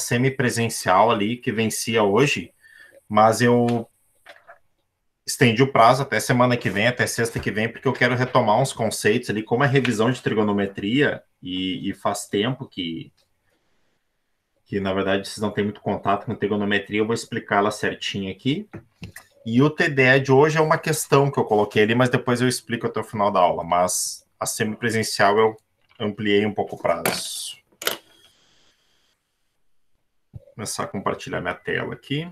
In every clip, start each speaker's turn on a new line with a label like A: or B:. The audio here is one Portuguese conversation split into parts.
A: semipresencial ali que vencia hoje, mas eu estendi o prazo até semana que vem, até sexta que vem, porque eu quero retomar uns conceitos ali, como a revisão de trigonometria, e faz tempo que, na verdade, vocês não têm muito contato com trigonometria, eu vou explicar ela certinho aqui. E o TDE de hoje é uma questão que eu coloquei ali, mas depois eu explico até o final da aula. Mas a semipresencial eu ampliei um pouco o prazo. Vou começar a compartilhar minha tela aqui.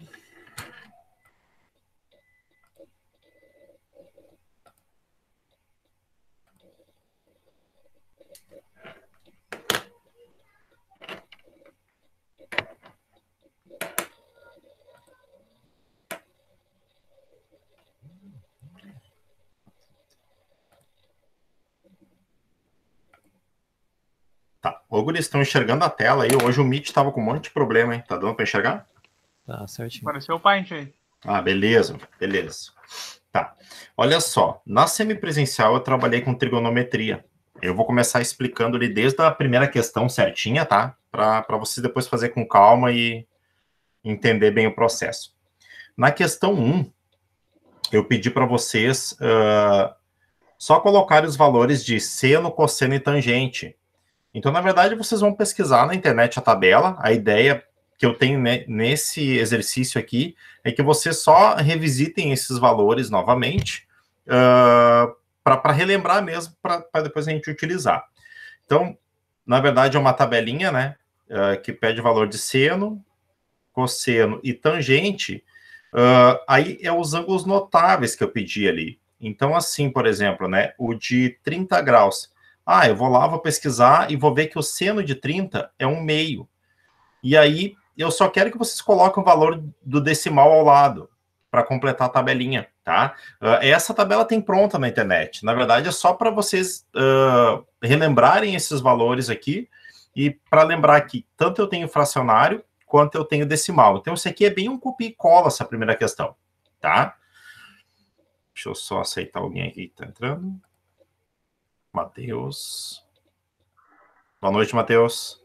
A: Tá, ô guri, estão enxergando a tela aí? Hoje o Meet estava com um monte de problema, hein? Tá dando para enxergar?
B: Tá, certinho.
C: Apareceu o Paint aí.
A: Ah, beleza, beleza. Tá, olha só, na semipresencial eu trabalhei com trigonometria. Eu vou começar explicando ali desde a primeira questão certinha, tá? Para você depois fazer com calma e entender bem o processo. Na questão 1, eu pedi para vocês só colocarem os valores de seno, cosseno e tangente. Então, na verdade, vocês vão pesquisar na internet a tabela. A ideia que eu tenho nesse exercício aqui é que vocês só revisitem esses valores novamente para relembrar mesmo, para depois a gente utilizar. Então, na verdade, é uma tabelinha, né, que pede o valor de seno, cosseno e tangente. Aí é os ângulos notáveis que eu pedi ali. Então, assim, por exemplo, né, o de 30 graus. Ah, eu vou lá, vou pesquisar e vou ver que o seno de 30 é 1/2. E aí, eu só quero que vocês coloquem o valor do decimal ao lado, para completar a tabelinha, tá? Essa tabela tem pronta na internet. Na verdade, é só para vocês relembrarem esses valores aqui, e para lembrar que tanto eu tenho fracionário, quanto eu tenho decimal. Então, isso aqui é bem um copia e cola, essa primeira questão, tá? Deixa eu só aceitar alguém aqui que está entrando. Matheus. Boa noite, Matheus.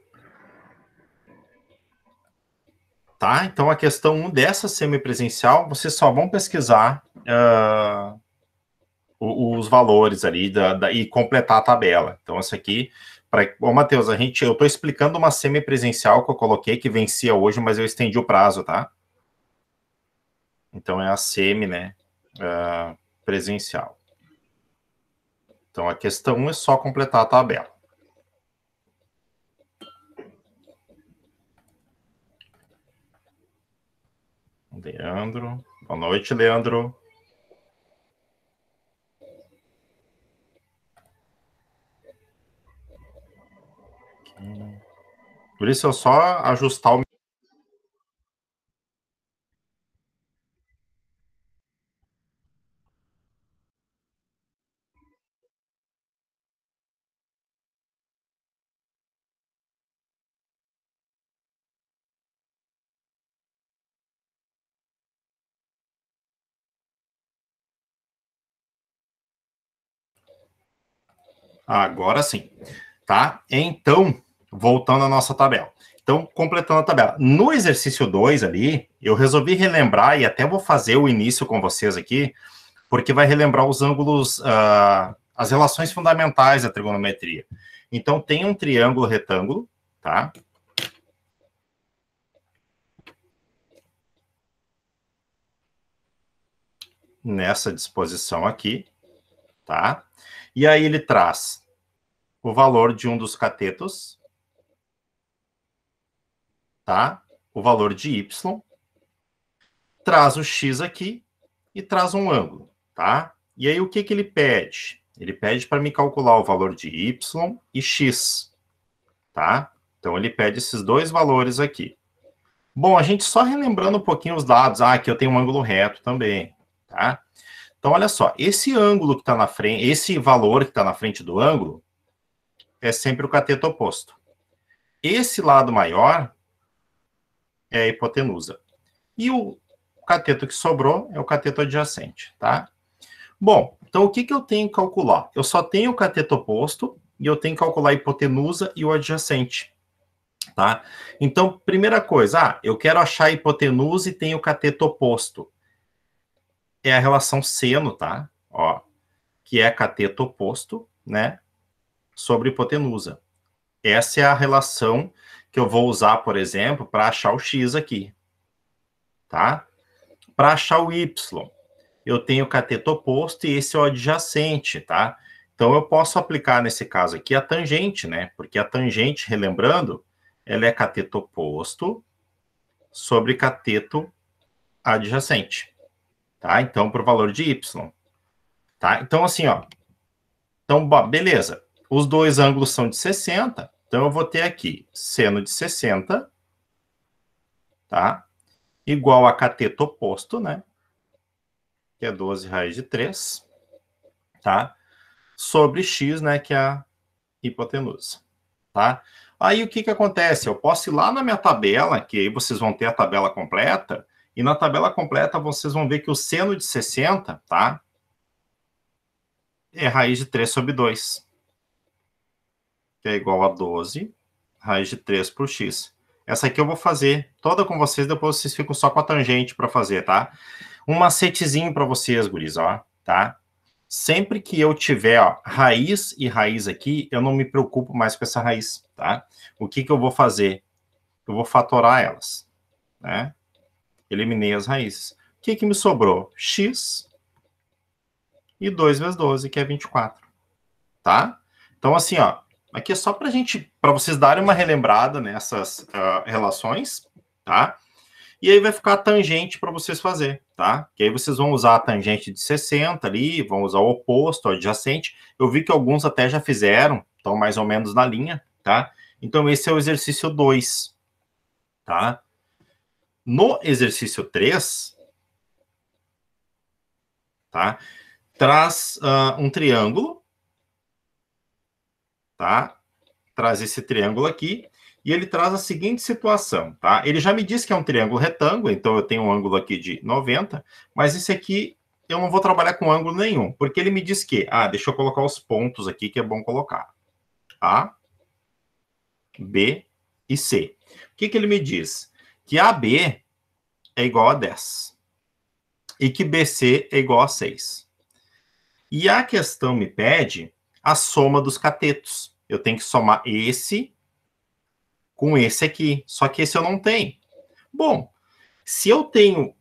A: Tá, então a questão 1 dessa semipresencial, vocês só vão pesquisar os valores ali e completar a tabela. Então, essa aqui... Ô, Matheus, eu estou explicando uma semipresencial que eu coloquei, que vencia hoje, mas eu estendi o prazo, tá? Então, é a semi, né, presencial. Então, a questão 1 é só completar a tabela. Leandro. Boa noite, Leandro. Por isso, eu só ajustar o... Agora sim, tá? Então, voltando à nossa tabela. Então, completando a tabela. No exercício 2 ali, eu resolvi relembrar, e até vou fazer o início com vocês aqui, porque vai relembrar os ângulos, as relações fundamentais da trigonometria. Então, tem um triângulo retângulo, tá? Nessa disposição aqui, tá? E aí ele traz o valor de um dos catetos, tá? O valor de y, traz o x aqui e traz um ângulo, tá? E aí o que ele pede? Ele pede para me calcular o valor de y e x, tá? Então ele pede esses dois valores aqui. Bom, a gente só relembrando um pouquinho os dados, aqui eu tenho um ângulo reto também, tá? Então olha só, esse ângulo que está na frente, esse valor que está na frente do ângulo é sempre o cateto oposto. Esse lado maior é a hipotenusa. E o cateto que sobrou é o cateto adjacente, tá? Bom, então o que eu tenho que calcular? Eu só tenho o cateto oposto e eu tenho que calcular a hipotenusa e o adjacente. Tá? Então, primeira coisa, eu quero achar a hipotenusa e tenho o cateto oposto. É a relação seno, tá? Ó, que é cateto oposto, né? Sobre hipotenusa. Essa é a relação que eu vou usar, por exemplo, para achar o x aqui, tá? Para achar o y, eu tenho o cateto oposto e esse é o adjacente, tá? Então, eu posso aplicar, nesse caso aqui, a tangente, né? Porque a tangente, relembrando, ela é cateto oposto sobre cateto adjacente, tá? Então, para o valor de y, tá? Então, assim, ó. Então, beleza. Os dois ângulos são de 60, então eu vou ter aqui seno de 60, tá? Igual a cateto oposto, né? Que é 12 raiz de 3, tá? Sobre x, né? Que é a hipotenusa, tá? Aí o que que acontece? Eu posso ir lá na minha tabela, que aí vocês vão ter a tabela completa, e na tabela completa vocês vão ver que o seno de 60, tá? É raiz de 3 sobre 2, que é igual a 12 raiz de 3 por x. Essa aqui eu vou fazer toda com vocês, depois vocês ficam só com a tangente para fazer, tá? Um macetezinho para vocês, guris, ó, tá? Sempre que eu tiver, ó, raiz e raiz aqui, eu não me preocupo mais com essa raiz, tá? O que que eu vou fazer? Eu vou fatorar elas, né? Eliminei as raízes. O que que me sobrou? X e 2 vezes 12, que é 24, tá? Então, assim, ó, aqui é só para vocês darem uma relembrada nessas relações, tá? E aí vai ficar a tangente para vocês fazer, tá? Que aí vocês vão usar a tangente de 60 ali, vão usar o oposto, o adjacente. Eu vi que alguns até já fizeram, estão mais ou menos na linha, tá? Então esse é o exercício 2, tá? No exercício 3, tá? Traz um triângulo, tá? Traz esse triângulo aqui, e ele traz a seguinte situação, tá? Ele já me disse que é um triângulo retângulo, então eu tenho um ângulo aqui de 90, mas esse aqui eu não vou trabalhar com ângulo nenhum, porque ele me diz que, deixa eu colocar os pontos aqui que é bom colocar. A, B e C. O que que ele me diz? Que AB é igual a 10 e que BC é igual a 6. E a questão me pede a soma dos catetos. Eu tenho que somar esse com esse aqui, só que esse eu não tenho. Bom, se eu tenho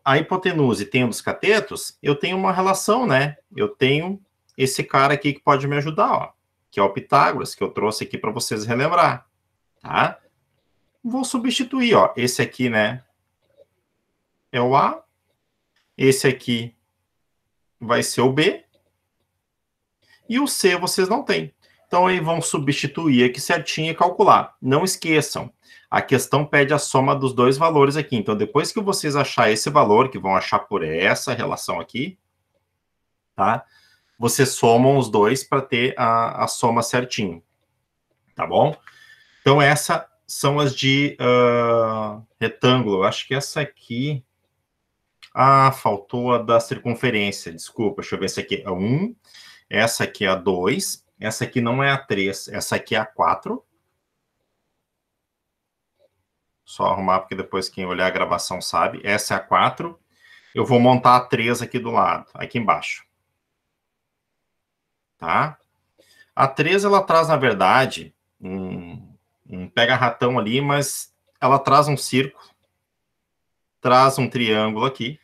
A: a hipotenusa e tenho dos catetos, eu tenho uma relação, né? Eu tenho esse cara aqui que pode me ajudar, ó, que é o Pitágoras, que eu trouxe aqui para vocês relembrar, tá? Vou substituir, ó, esse aqui, né, é o A, esse aqui vai ser o B, e o C vocês não têm. Então, aí vão substituir aqui certinho e calcular. Não esqueçam, a questão pede a soma dos dois valores aqui. Então, depois que vocês acharem esse valor, que vão achar por essa relação aqui, tá? Vocês somam os dois para ter a soma certinho, tá bom? Então, essas são as de retângulo. Eu acho que essa aqui... faltou a da circunferência, desculpa. Deixa eu ver, essa aqui é a 1, essa aqui é a 2, essa aqui não é a 3, essa aqui é a 4. Só arrumar, porque depois quem olhar a gravação sabe. Essa é a 4. Eu vou montar a 3 aqui do lado, aqui embaixo. Tá? A 3, ela traz, na verdade, um pega-ratão ali, mas ela traz um círculo, traz um triângulo aqui,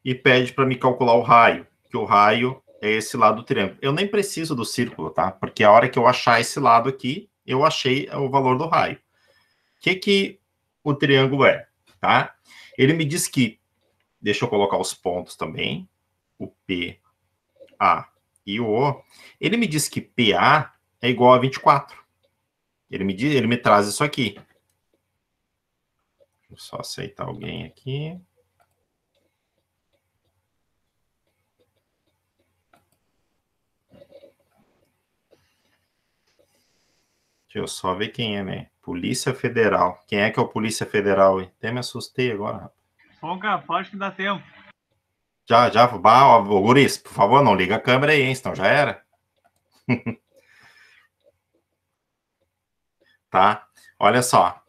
A: e pede para me calcular o raio, que o raio é esse lado do triângulo. Eu nem preciso do círculo, tá? Porque a hora que eu achar esse lado aqui, eu achei o valor do raio. O que o triângulo é, tá? Ele me diz que, deixa eu colocar os pontos também, o P, A e o O. Ele me diz que PA é igual a 24. Ele me traz isso aqui. Deixa eu só aceitar alguém aqui. Deixa eu só ver quem é, né? Polícia Federal. Quem é que é o Polícia Federal? Até me assustei agora, rapaz.
B: Fonca, pode que dá tempo.
A: Já, Guris, por favor, não liga a câmera aí, hein? Senão já era. tá? Olha só,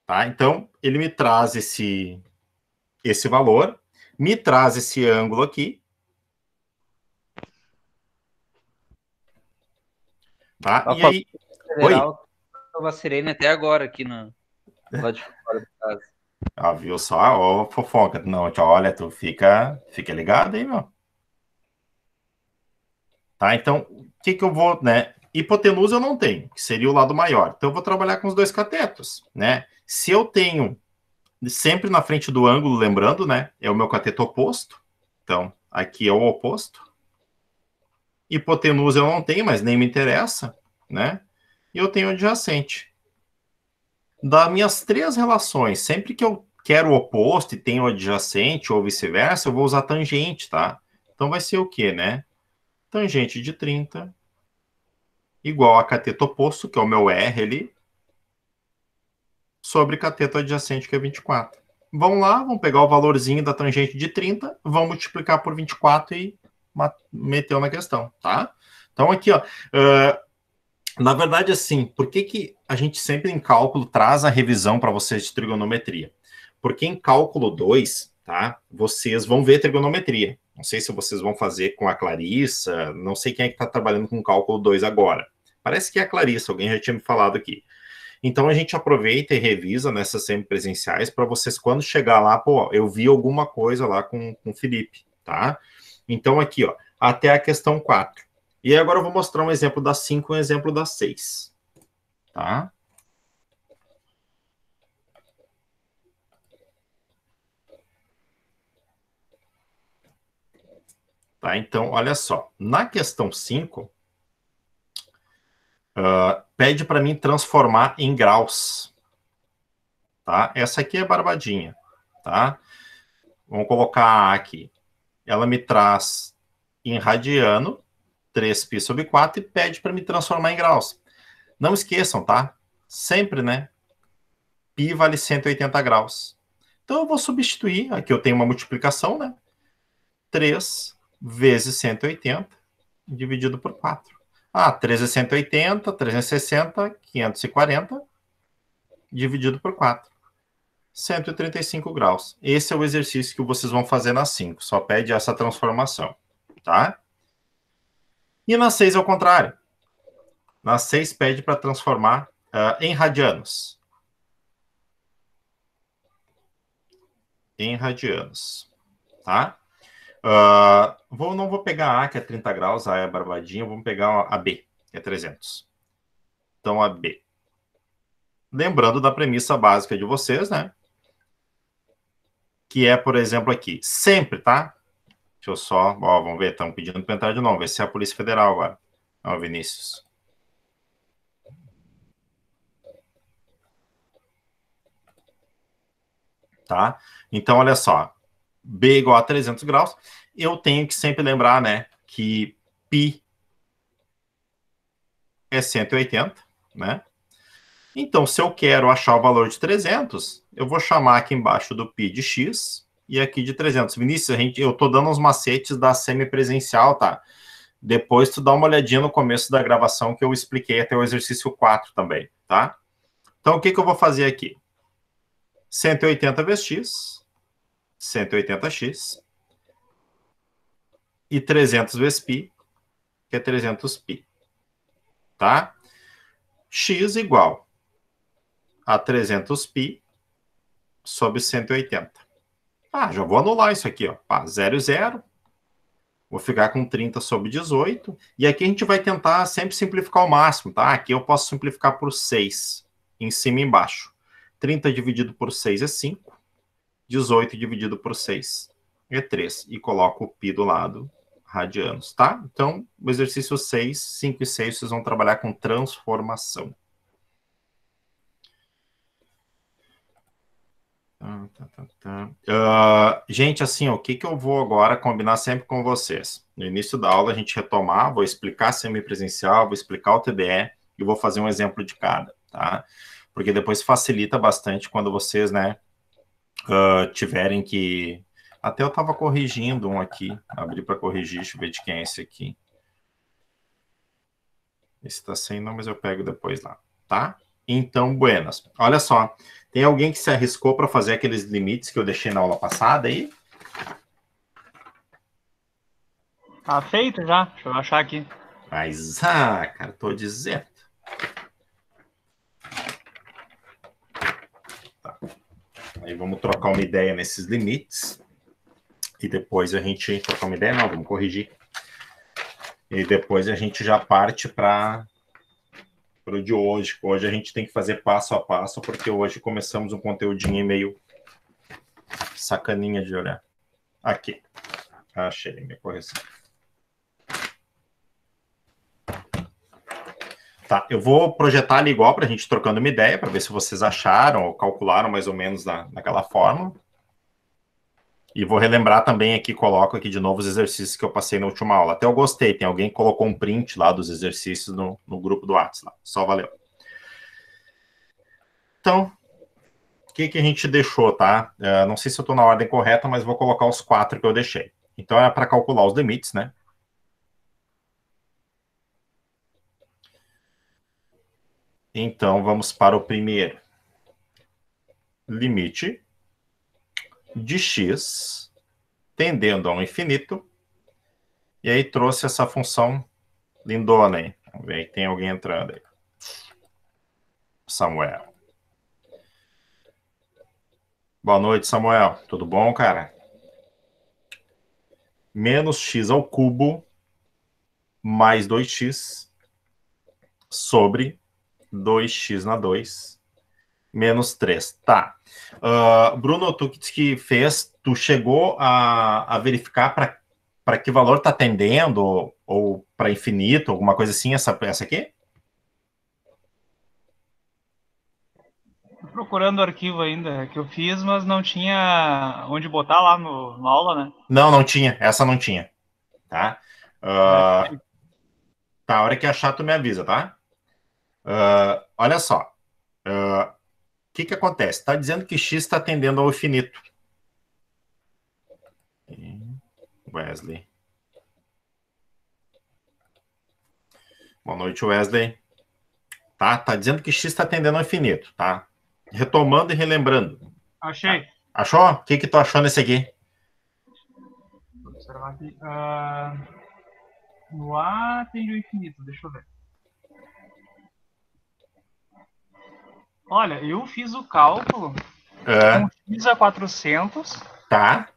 A: tá? Então, ele me traz esse valor, me traz esse ângulo aqui, tá?
C: Ó,
A: E aí... Oi?
C: Federal, tava sereno até agora aqui no lado de fora da casa.
A: Ah, viu só? Ó, fofoca. Não, olha, tu fica ligado aí, meu. Tá? Então, o que eu vou, né? Hipotenusa eu não tenho, que seria o lado maior. Então, eu vou trabalhar com os dois catetos, né? Se eu tenho sempre na frente do ângulo, lembrando, né? É o meu cateto oposto. Então, aqui é o oposto. Hipotenusa eu não tenho, mas nem me interessa, né? E eu tenho adjacente. Das minhas três relações, sempre que eu quero o oposto e tenho adjacente ou vice-versa, eu vou usar tangente, tá? Então vai ser o quê, né? Tangente de 30 igual a cateto oposto, que é o meu R ali, sobre cateto adjacente, que é 24. Vamos lá, vamos pegar o valorzinho da tangente de 30, vamos multiplicar por 24 e meteu na questão, tá? Então aqui, ó, na verdade, assim, por que a gente sempre em cálculo traz a revisão para vocês de trigonometria? Porque em cálculo 2, tá, vocês vão ver trigonometria. Não sei se vocês vão fazer com a Clarissa, não sei quem é que está trabalhando com cálculo 2 agora. Parece que é a Clarissa, alguém já tinha me falado aqui. Então a gente aproveita e revisa nessas semipresenciais para vocês, quando chegar lá, pô, eu vi alguma coisa lá com o Felipe, tá? Então aqui, ó, até a questão 4. E agora eu vou mostrar um exemplo da 5 e um exemplo da 6. Tá? Tá, então, olha só. Na questão 5, pede para mim transformar em graus. Tá? Essa aqui é barbadinha. Tá? Vamos colocar a aqui. Ela me traz em radiano, 3π sobre 4, e pede para me transformar em graus. Não esqueçam, tá? Sempre, né? Π vale 180 graus. Então, eu vou substituir. Aqui eu tenho uma multiplicação, né? 3 vezes 180 dividido por 4. 3 é 180, 360, 540 dividido por 4. 135 graus. Esse é o exercício que vocês vão fazer na 5. Só pede essa transformação, tá? E na 6 é o contrário. Na 6 pede para transformar em radianos. Em radianos, tá? Não vou pegar A, que é 30 graus, A é barbadinha, vamos pegar a B, que é 300. Então, a B. Lembrando da premissa básica de vocês, né? Que é, por exemplo, aqui, sempre, tá? Deixa eu só, vamos ver, estão pedindo para entrar de novo, vai ser a Polícia Federal agora. Ó, Vinícius. Tá? Então, olha só, B igual a 300 graus, eu tenho que sempre lembrar, né, que π é 180, né? Então, se eu quero achar o valor de 300, eu vou chamar aqui embaixo do π de x e aqui de 300. Vinícius, eu tô dando uns macetes da semipresencial, tá? Depois tu dá uma olhadinha no começo da gravação que eu expliquei até o exercício 4 também, tá? Então, o que eu vou fazer aqui? 180 vezes x, 180x, e 300 vezes π, que é 300π, tá? X igual a 300π sobre 180. Já vou anular isso aqui, ó. 0 e 0. Vou ficar com 30 sobre 18. E aqui a gente vai tentar sempre simplificar ao máximo, tá? Aqui eu posso simplificar por 6, em cima e embaixo. 30 dividido por 6 é 5. 18 dividido por 6 é 3. E coloco o π do lado, radianos, tá? Então, o exercício 6, 5 e 6, vocês vão trabalhar com transformação. Gente, assim, o que eu vou agora combinar sempre com vocês? No início da aula a gente retomar, vou explicar semipresencial, vou explicar o TBE e vou fazer um exemplo de cada, tá? Porque depois facilita bastante quando vocês, né, tiverem que... Até eu estava corrigindo um aqui, abri para corrigir, deixa eu ver de quem é esse aqui. Esse está sem, não, mas eu pego depois lá, tá? Então, buenas. Olha só, tem alguém que se arriscou para fazer aqueles limites que eu deixei na aula passada aí?
B: Tá feito já. Deixa eu achar aqui.
A: Mas, cara, tô dizendo. Tá. Aí vamos trocar uma ideia nesses limites. E depois a gente... Trocar uma ideia? Não, vamos corrigir. E depois a gente já parte para o de hoje. Hoje a gente tem que fazer passo a passo, porque hoje começamos um conteúdinho meio sacaninha de olhar. Aqui. Achei minha correção. Tá, eu vou projetar ali igual para a gente trocando uma ideia, para ver se vocês acharam ou calcularam mais ou menos naquela forma. E vou relembrar também aqui, coloco aqui de novo os exercícios que eu passei na última aula. Até eu gostei, tem alguém que colocou um print lá dos exercícios no grupo do WhatsApp. Só valeu. Então, o que a gente deixou, tá? Não sei se eu estou na ordem correta, mas vou colocar os 4 que eu deixei. Então, é para calcular os limites, né? Então, vamos para o primeiro. Limite de x tendendo ao infinito. E aí trouxe essa função lindona aí. Vamos ver, tem alguém entrando aí. Samuel. Boa noite, Samuel. Tudo bom, cara? Menos x ao cubo mais 2x sobre 2x na 2 menos 3. Tá. Bruno, tu que fez, tu chegou a verificar para que valor está tendendo ou para infinito, alguma coisa assim, essa aqui?
B: Tô procurando o arquivo ainda que eu fiz, mas não tinha onde botar lá na aula, né?
A: Não tinha. Essa não tinha. Tá? Tá, a hora que achar, tu me avisa, tá? Olha só. O que acontece? Está dizendo que x está tendendo ao infinito. Wesley. Boa noite, Wesley. Tá dizendo que x está tendendo ao infinito, tá? Retomando e relembrando.
B: Achei.
A: Tá. Achou? O que tu achou nesse aqui?
B: Vou observar aqui. No A tem o infinito, deixa eu ver. Olha, eu fiz o cálculo com x a 400.
A: Tá.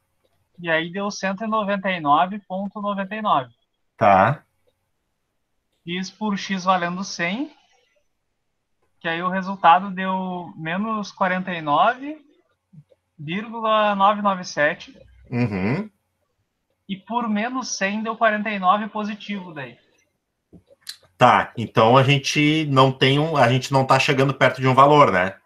B: E aí deu 199,99.
A: Tá.
B: Fiz por x valendo 100. Que aí o resultado deu menos 49,997.
A: Uhum.
B: E por menos 100 deu 49 positivo daí.
A: Tá, então a gente não tá chegando perto de um valor, né?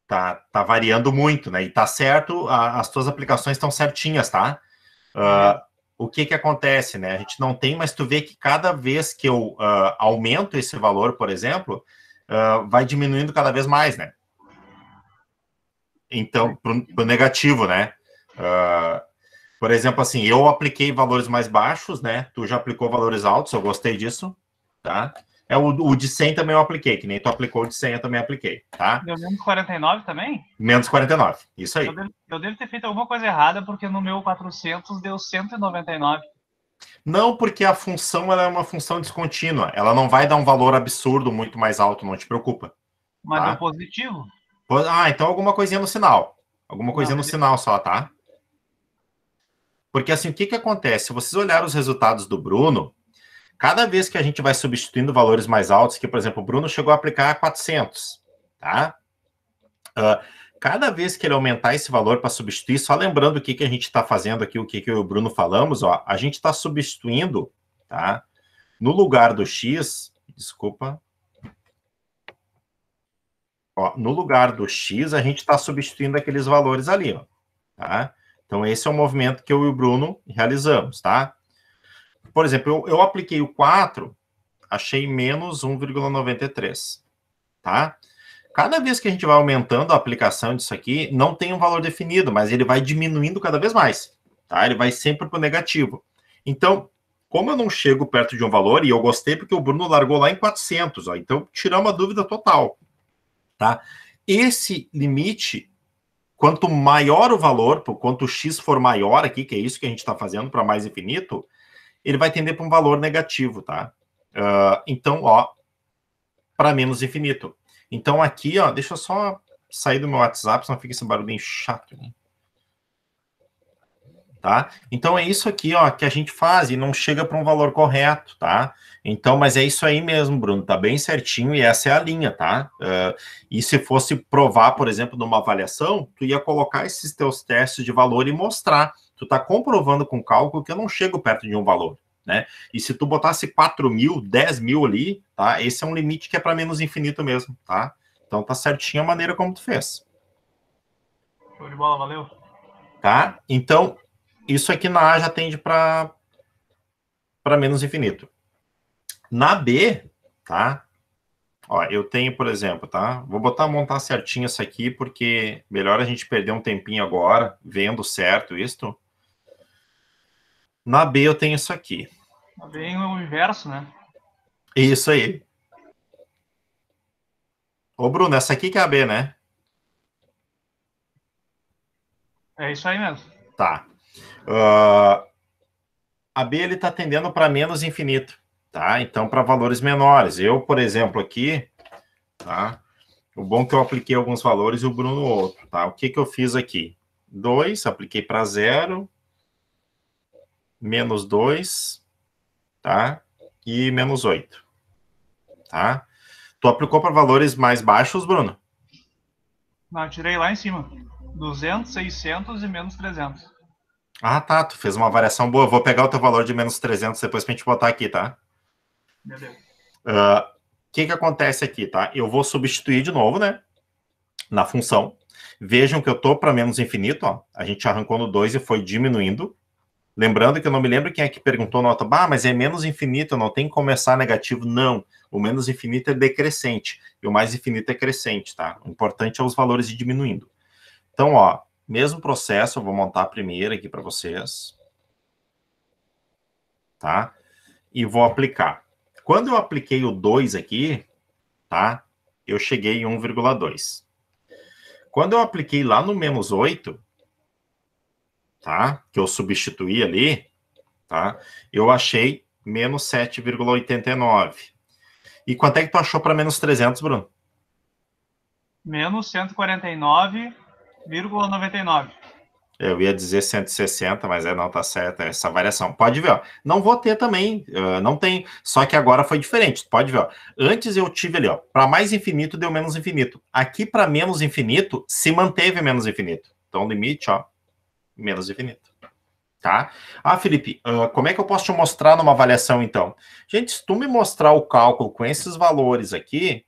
A: Tá variando muito, né? E tá certo, as tuas aplicações estão certinhas, tá? O que acontece, né? A gente não tem, mas tu vê que cada vez que eu aumento esse valor, por exemplo, vai diminuindo cada vez mais, né? Então, pro negativo, né? Por exemplo, assim, eu apliquei valores mais baixos, né? Tu já aplicou valores altos, eu gostei disso, tá? O de 100 também eu apliquei, que nem tu aplicou o de 100, eu também apliquei, tá?
B: Deu menos 49 também?
A: Menos 49, isso aí.
B: Eu devo ter feito alguma coisa errada, porque no meu 400 deu 199.
A: Não, porque a função ela é uma função descontínua. Ela não vai dar um valor absurdo muito mais alto, não te preocupa.
B: Mas
A: tá?
B: deu positivo?
A: Então alguma coisinha no sinal. Alguma coisinha no sinal só, tá? Porque assim, o que acontece? Se vocês olharem os resultados do Bruno, cada vez que a gente vai substituindo valores mais altos, que, por exemplo, o Bruno chegou a aplicar 400, tá? Cada vez que ele aumentar esse valor para substituir, só lembrando o que a gente está fazendo aqui, o que eu e o Bruno falamos, ó, a gente está substituindo, tá? No lugar do x, desculpa. Ó, no lugar do x, a gente está substituindo aqueles valores ali, ó, tá? Então, esse é o movimento que eu e o Bruno realizamos, tá? Por exemplo, eu apliquei o 4, achei menos 1,93, tá? Cada vez que a gente vai aumentando a aplicação disso aqui, não tem um valor definido, mas ele vai diminuindo cada vez mais, tá? Ele vai sempre para o negativo. Então, como eu não chego perto de um valor, e eu gostei porque o Bruno largou lá em 400, ó, então tiramos a dúvida total, tá? Esse limite, quanto maior o valor, quanto o x for maior aqui, que é isso que a gente está fazendo para mais infinito, ele vai tender para um valor negativo, tá? Então, ó, para menos infinito. Então aqui, ó, deixa eu só sair do meu WhatsApp, senão fica esse barulhinho chato, né? Tá? Então é isso aqui, ó, que a gente faz e não chega para um valor correto, tá? Então, mas é isso aí mesmo, Bruno, tá bem certinho e essa é a linha, tá? E se fosse provar, por exemplo, numa avaliação, tu ia colocar esses teus testes de valor e mostrar. Tu tá comprovando com cálculo que eu não chego perto de um valor, né? E se tu botasse 4.000, 10.000 ali, tá? Esse é um limite que é para menos infinito mesmo, tá? Então tá certinho a maneira como tu fez.
B: Show de bola, valeu.
A: Tá? Então, isso aqui na A já tende para menos infinito. Na B, tá? Ó, eu tenho, por exemplo, tá? Vou montar certinho isso aqui, porque melhor a gente perder um tempinho agora, vendo certo isto. Na B eu tenho isso aqui.
B: Tá bem o inverso, né?
A: Isso aí. Ô, Bruno, essa aqui que é a B, né?
B: É isso aí mesmo.
A: Tá. A B, ele tá tendendo para menos infinito, tá? Então, para valores menores. Eu, por exemplo, aqui, tá? O bom é que eu apliquei alguns valores e o Bruno outro, tá? O que que eu fiz aqui? 2, apliquei para 0, menos 2, tá? E menos 8, tá? Tu aplicou para valores mais baixos, Bruno?
B: Não, eu tirei lá em cima. 200, 600 e menos 300.
A: Ah, tá. Tu fez uma variação boa. Vou pegar o teu valor de menos 300 depois pra gente botar aqui, tá?
B: Beleza.
A: O que acontece aqui, tá? Eu vou substituir de novo, né? Na função. Vejam que eu tô para menos infinito, ó. A gente arrancou no 2 e foi diminuindo. Lembrando que eu não me lembro quem é que perguntou nota, mas é menos infinito, não tem que começar negativo. Não, o menos infinito é decrescente e o mais infinito é crescente, tá? O importante é os valores ir diminuindo. Então, ó, mesmo processo, eu vou montar a primeira aqui para vocês, tá? E vou aplicar. Quando eu apliquei o 2 aqui, tá? Eu cheguei em 1,2. Quando eu apliquei lá no menos 8, tá? Que eu substituí ali, tá? Eu achei menos 7,89. E quanto é que tu achou para menos 300, Bruno?
B: Menos 149,99.
A: Eu ia dizer 160, mas não, tá certo, essa variação. Pode ver, ó. Não vou ter também, não tem, só que agora foi diferente, pode ver, ó. Antes eu tive ali, ó, para mais infinito deu menos infinito. Aqui para menos infinito se manteve menos infinito. Então limite, ó, menos infinito. Tá? Ah, Felipe, como é que eu posso te mostrar numa avaliação, então? Gente, se tu me mostrar o cálculo com esses valores aqui,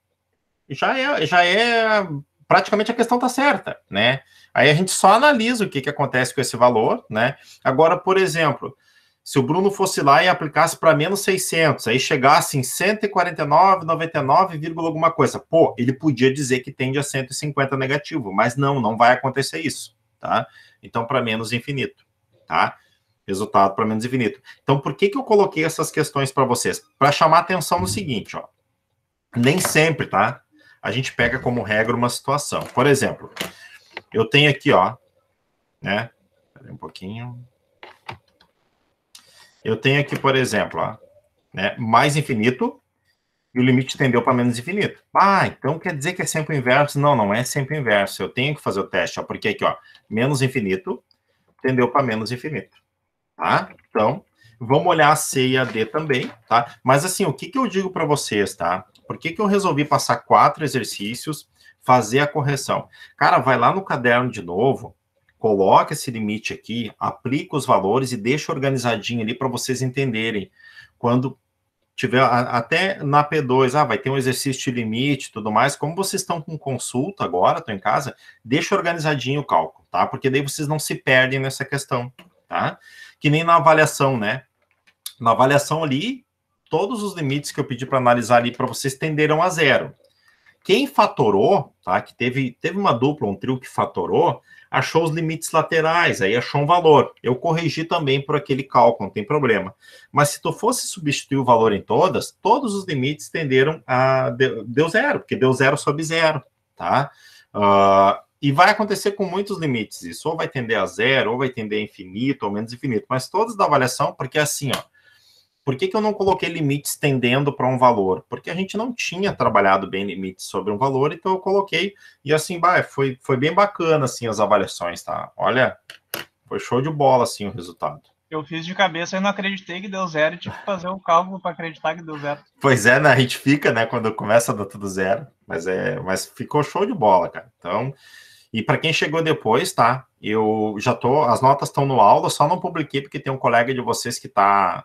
A: já é praticamente a questão tá certa, né? Aí a gente só analisa o que acontece com esse valor, né? Agora, por exemplo, se o Bruno fosse lá e aplicasse para menos 600, aí chegasse em 149,99, alguma coisa, pô, ele podia dizer que tende a 150 negativo, mas não vai acontecer isso, tá? Então, para menos infinito, tá? Resultado para menos infinito. Então, por que eu coloquei essas questões para vocês? Para chamar atenção no seguinte, ó. Nem sempre, tá? A gente pega como regra uma situação. Por exemplo, eu tenho aqui, ó, né? Espera um pouquinho. Eu tenho aqui, por exemplo, ó, né? Mais infinito e o limite tendeu para menos infinito. Ah, então quer dizer que é sempre o inverso? Não é sempre o inverso. Eu tenho que fazer o teste, ó, porque aqui, ó, menos infinito tendeu para menos infinito, tá? Então, vamos olhar a C e a D também, tá? Mas assim, o que eu digo para vocês, tá? Por que eu resolvi passar 4 exercícios, fazer a correção? Cara, vai lá no caderno de novo, coloca esse limite aqui, aplica os valores e deixa organizadinho ali para vocês entenderem. Quando tiver, até na P2, vai ter um exercício de limite e tudo mais, como vocês estão com consulta agora, estão em casa, deixa organizadinho o cálculo, tá? Porque daí vocês não se perdem nessa questão, tá? Que nem na avaliação, né? Na avaliação ali, todos os limites que eu pedi para analisar ali para vocês tenderam a zero. Quem fatorou, tá? Que teve uma dupla, um trio que fatorou, achou os limites laterais, aí achou um valor. Eu corrigi também por aquele cálculo, não tem problema. Mas se tu fosse substituir o valor em todos os limites tenderam a... Deu zero, porque deu zero sobre zero, tá? E vai acontecer com muitos limites isso, ou vai tender a zero, ou vai tender a infinito, ou menos infinito, mas todos da avaliação, porque assim, ó, por que eu não coloquei limites tendendo para um valor? Porque a gente não tinha trabalhado bem limites sobre um valor, então eu coloquei, e assim, foi bem bacana, assim, as avaliações, tá? Olha, foi show de bola, assim, o resultado.
B: Eu fiz de cabeça e não acreditei que deu zero e tive que fazer o cálculo para acreditar que deu zero.
A: Pois é, né? A gente fica, né, quando começa a dar tudo zero, mas ficou show de bola, cara. Então, e para quem chegou depois, tá? Eu já as notas estão no aula, só não publiquei porque tem um colega de vocês que tava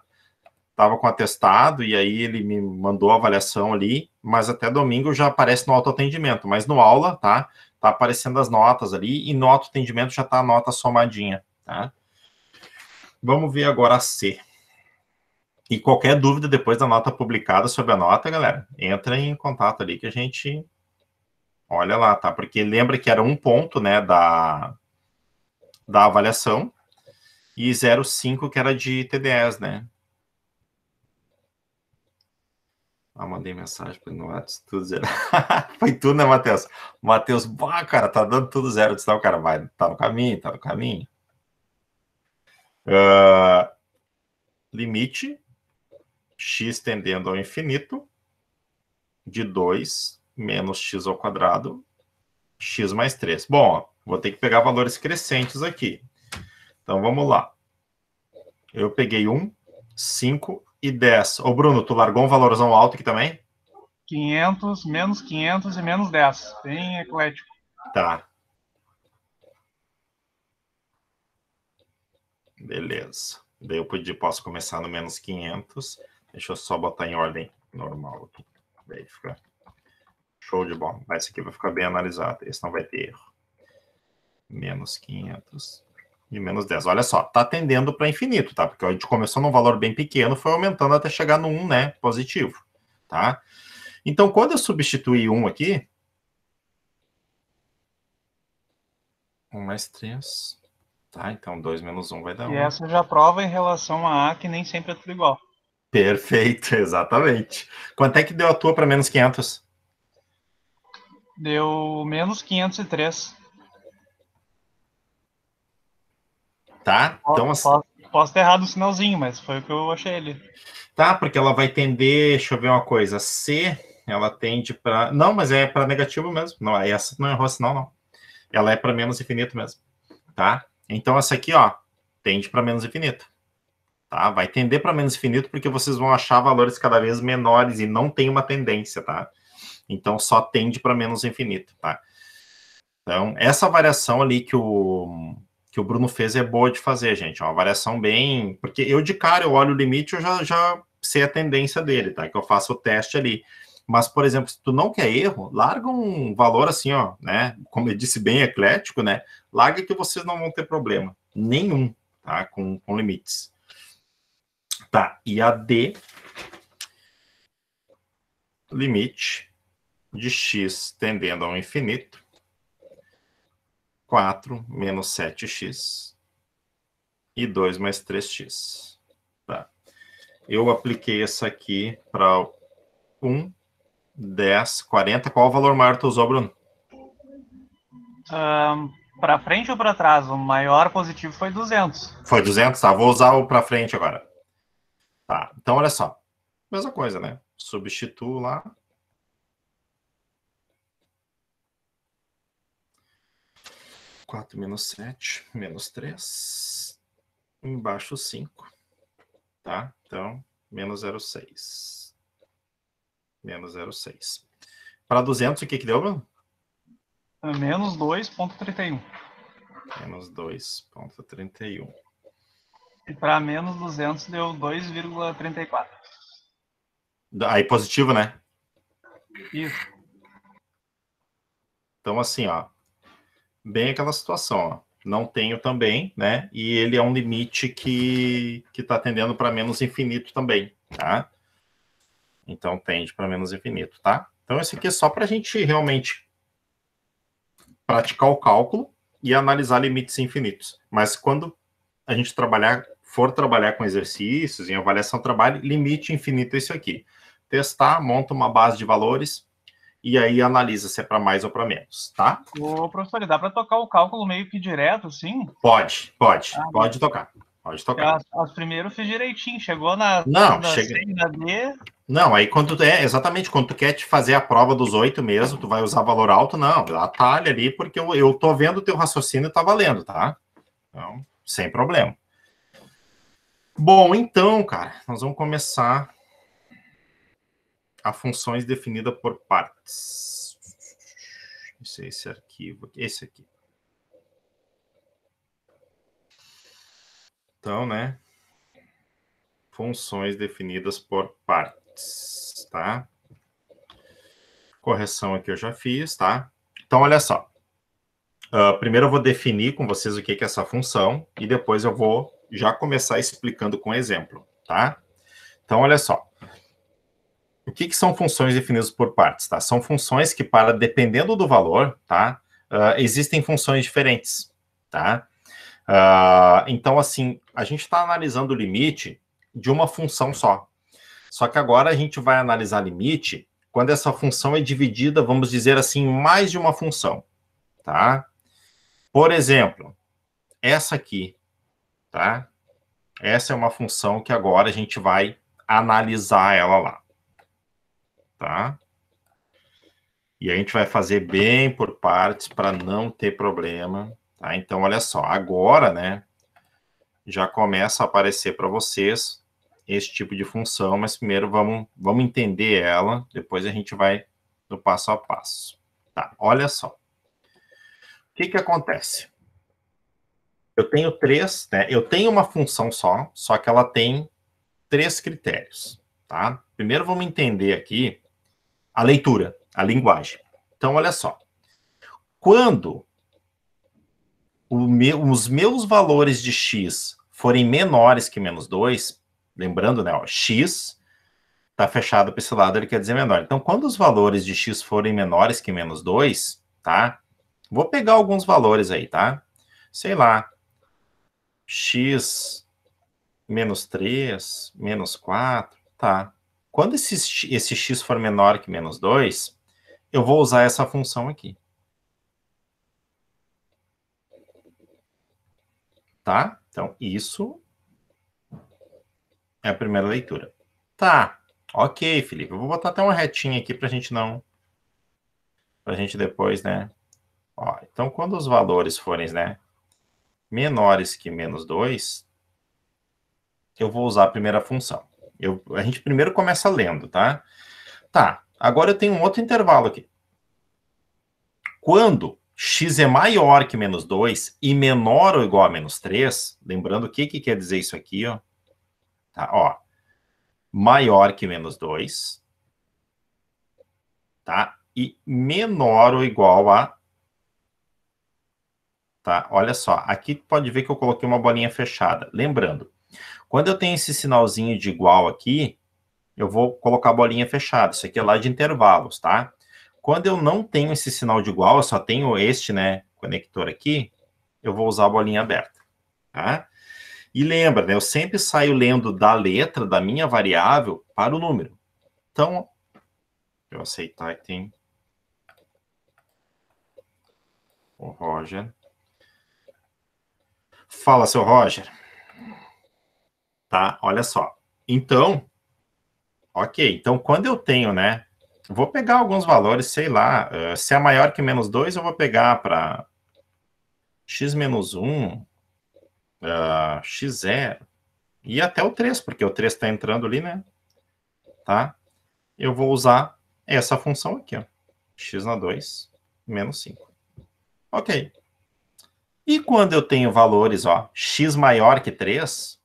A: com atestado e aí ele me mandou a avaliação ali, mas até domingo já aparece no autoatendimento, mas no aula, tá? Tá aparecendo as notas ali e no autoatendimento já tá a nota somadinha, tá? Vamos ver agora a C. E qualquer dúvida depois da nota publicada sobre a nota, galera, entra em contato ali que a gente olha lá, tá? Porque lembra que era 1 ponto, né, da avaliação e 0,5 que era de TDS, né? Mandei mensagem para ele no WhatsApp, tudo zero. Foi tudo, né, Matheus? Matheus, cara, tá dando tudo zero. Eu disse, não, cara, tá no caminho, tá no caminho. Limite x tendendo ao infinito de 2 menos x ao quadrado, x mais 3. Bom, ó, vou ter que pegar valores crescentes aqui. Então, vamos lá. Eu peguei 1, 5 e 10. Ô, Bruno, tu largou um valorzão alto aqui também?
B: 500, menos 500 e menos 10. Bem eclético.
A: Tá. Beleza. Daí eu posso começar no menos 500. Deixa eu só botar em ordem normal aqui. Daí fica show de bola. Mas esse aqui vai ficar bem analisado. Esse não vai ter erro. Menos 500 e menos 10. Olha só, tá tendendo para infinito, tá? Porque a gente começou num valor bem pequeno, foi aumentando até chegar no 1, né? Positivo, tá? Então, quando eu substituir 1 aqui... 1 mais 3... Tá, então 2 menos 1 vai dar 1.
B: E essa já prova em relação a que nem sempre é tudo igual.
A: Perfeito, exatamente. Quanto é que deu a tua para menos 500?
B: Deu menos 503.
A: Tá, então...
B: Posso ter errado o sinalzinho, mas foi o que eu achei ali.
A: Tá, porque ela vai tender... Deixa eu ver uma coisa. C, ela tende para... Não, mas é para negativo mesmo. Não, essa não errou sinal, não. Ela é para menos infinito mesmo. Tá? Então, essa aqui, ó, tende para menos infinito. Tá? Vai tender para menos infinito porque vocês vão achar valores cada vez menores e não tem uma tendência, tá? Então, só tende para menos infinito, tá? Então, essa variação ali que o Bruno fez é boa de fazer, gente. É uma variação bem... Porque eu, de cara, eu olho o limite, eu já sei a tendência dele, tá? Que eu faço o teste ali. Mas, por exemplo, se tu não quer erro, larga um valor assim, ó, né? Como eu disse, bem eclético, né? Larga que vocês não vão ter problema nenhum, tá? Com limites. Tá, e a D, limite de x tendendo ao infinito, 4 menos 7x e 2 mais 3x. Tá. Eu apliquei essa aqui para 1, 10, 40. Qual o valor maior tu usou, Bruno?
B: Para frente ou para trás? O maior positivo foi 200.
A: Foi 200? Tá, vou usar o para frente agora. Tá, então olha só. Mesma coisa, né? Substituo lá. Quatro menos 7, menos 3. Embaixo 5. Tá? Então, menos 0,6. Menos 0,6. Para 200, o que deu, Bruno?
B: Menos 2,31.
A: Menos 2,31.
B: E para menos 200 deu 2,34.
A: Aí positivo, né?
B: Isso.
A: Então, assim, ó. Bem aquela situação, ó. Não tenho também, né? E ele é um limite que está tendendo para menos infinito também, tá? Então, tende para menos infinito, tá? Então, esse aqui é só para a gente realmente praticar o cálculo e analisar limites infinitos. Mas quando a gente for trabalhar com exercícios, em avaliação de trabalho, limite infinito é isso aqui. Testar, monta uma base de valores. e aí analisa se é para mais ou para menos, tá?
B: Ô, professor, dá para tocar o cálculo meio que direto, assim?
A: Pode tocar. Pode tocar.
B: As primeiras eu fiz direitinho, chegou na
A: Não,
B: C
A: chega.
B: e na D.
A: Não, aí exatamente, quando tu quer te fazer a prova dos 8 mesmo, tu vai usar valor alto, não, atalha ali, porque eu tô vendo o teu raciocínio e tá valendo, tá? Então, sem problema. Bom, então, cara, nós vamos começar a funções definidas por partes. Esse arquivo aqui, esse aqui. Então, né? Funções definidas por partes, tá? Correção aqui eu já fiz, tá? Então, olha só. Primeiro eu vou definir com vocês o que é essa função e depois eu vou já começar explicando com exemplo, tá? Então, olha só. O que são funções definidas por partes, tá? São funções que, dependendo do valor, tá? Existem funções diferentes, tá? Então, assim, a gente está analisando o limite de uma função só. Só que agora a gente vai analisar limite quando essa função é dividida, vamos dizer assim, em mais de uma função, tá? Por exemplo, essa aqui, tá? Essa é uma função que agora a gente vai analisar ela lá, tá? E a gente vai fazer bem por partes para não ter problema, tá? Então, olha só, agora, né, já começa a aparecer para vocês esse tipo de função, mas primeiro vamos entender ela, depois a gente vai no passo a passo. Tá, olha só. O que acontece? Eu tenho três, né? Eu tenho uma função só que ela tem 3 critérios, tá? Primeiro vamos entender aqui a leitura, a linguagem. Então, olha só. Quando os meus valores de x forem menores que menos 2, lembrando, né, ó, x está fechado para esse lado, ele quer dizer menor. Então, quando os valores de x forem menores que menos 2, tá? Vou pegar alguns valores aí, tá? Sei lá, x menos 3, menos 4, tá? Quando esse x for menor que menos 2, eu vou usar essa função aqui. Tá? Então, isso é a primeira leitura. Tá. Ok, Felipe. Eu vou botar até uma retinha aqui pra gente não... Pra gente depois, né? Ó, então, quando os valores forem, né, menores que menos 2, eu vou usar a primeira função. A gente primeiro começa lendo, tá? Tá. Agora eu tenho um outro intervalo aqui. Quando x é maior que menos 2 e menor ou igual a menos 3, lembrando o que quer dizer isso aqui, ó. Tá, ó. Maior que menos 2, tá? E menor ou igual a... Tá? Olha só, aqui pode ver que eu coloquei uma bolinha fechada. Lembrando, quando eu tenho esse sinalzinho de igual aqui, eu vou colocar a bolinha fechada. Isso aqui é lá de intervalos, tá? Quando eu não tenho esse sinal de igual, eu só tenho este, né, conector aqui, eu vou usar a bolinha aberta, tá? E lembra, né, eu sempre saio lendo da letra da minha variável para o número. Então, eu aceitar que tem o Roger. Fala, seu Roger. Tá, olha só. Então, ok. Então, quando eu tenho, né, vou pegar alguns valores, sei lá, se é maior que menos 2, eu vou pegar para x menos 1, x0, e até o 3, porque o 3 está entrando ali, né? Tá? Eu vou usar essa função aqui, ó. X na 2, menos 5. Ok. E quando eu tenho valores, ó, x maior que 3,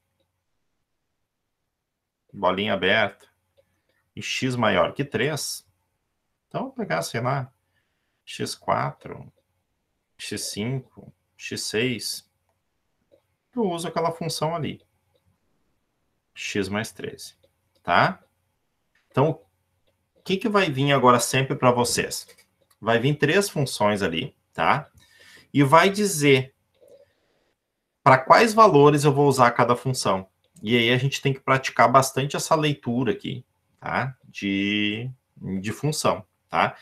A: bolinha aberta, e x maior que 3, então vou pegar, sei lá, x4, x5, x6, eu uso aquela função ali, x mais 13, tá? Então, o que vai vir agora sempre para vocês? Vai vir 3 funções ali, tá? E vai dizer para quais valores eu vou usar cada função. E aí a gente tem que praticar bastante essa leitura aqui, tá? De função, tá?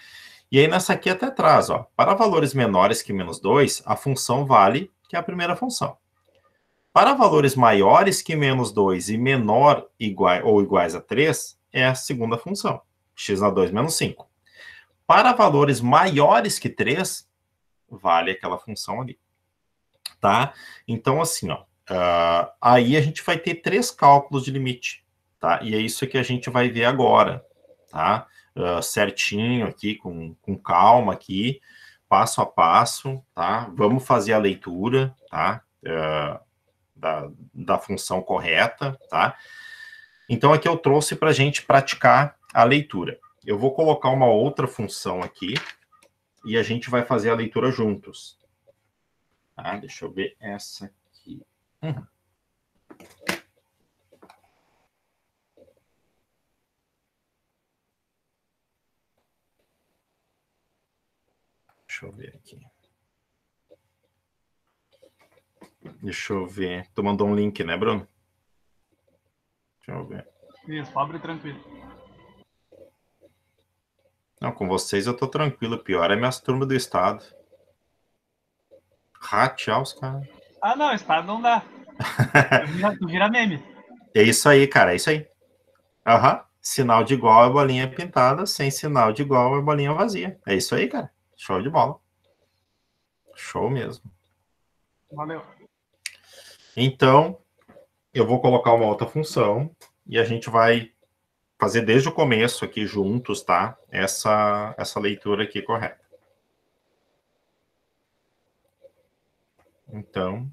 A: E aí nessa aqui até traz, ó, para valores menores que menos 2, a função vale, que é a primeira função. Para valores maiores que menos 2 e menor ou iguais a 3, é a segunda função, x na 2 menos 5. Para valores maiores que 3, vale aquela função ali, tá? Então, assim, ó, aí a gente vai ter 3 cálculos de limite, tá? E é isso que a gente vai ver agora, tá? Certinho aqui, com calma aqui, passo a passo, tá? Vamos fazer a leitura, tá? Da função correta, tá? Então, aqui eu trouxe para a gente praticar a leitura. Eu vou colocar uma outra função aqui e a gente vai fazer a leitura juntos. Tá? Deixa eu ver essa aqui. Deixa eu ver aqui. Deixa eu ver. Tu mandou um link, né, Bruno? Deixa eu ver.
B: Isso, pobre e tranquilo.
A: Não, com vocês eu tô tranquilo. O pior é minhas turmas do estado. Tchau, os caras.
B: Ah, não, estado não dá. Tu vira meme.
A: É isso aí, cara, é isso aí. Aham. Sinal de igual é bolinha pintada, sem sinal de igual é bolinha vazia. É isso aí, cara. Show de bola. Show mesmo.
B: Valeu.
A: Então, eu vou colocar uma outra função e a gente vai fazer desde o começo aqui juntos, tá? Essa leitura aqui correta. Então,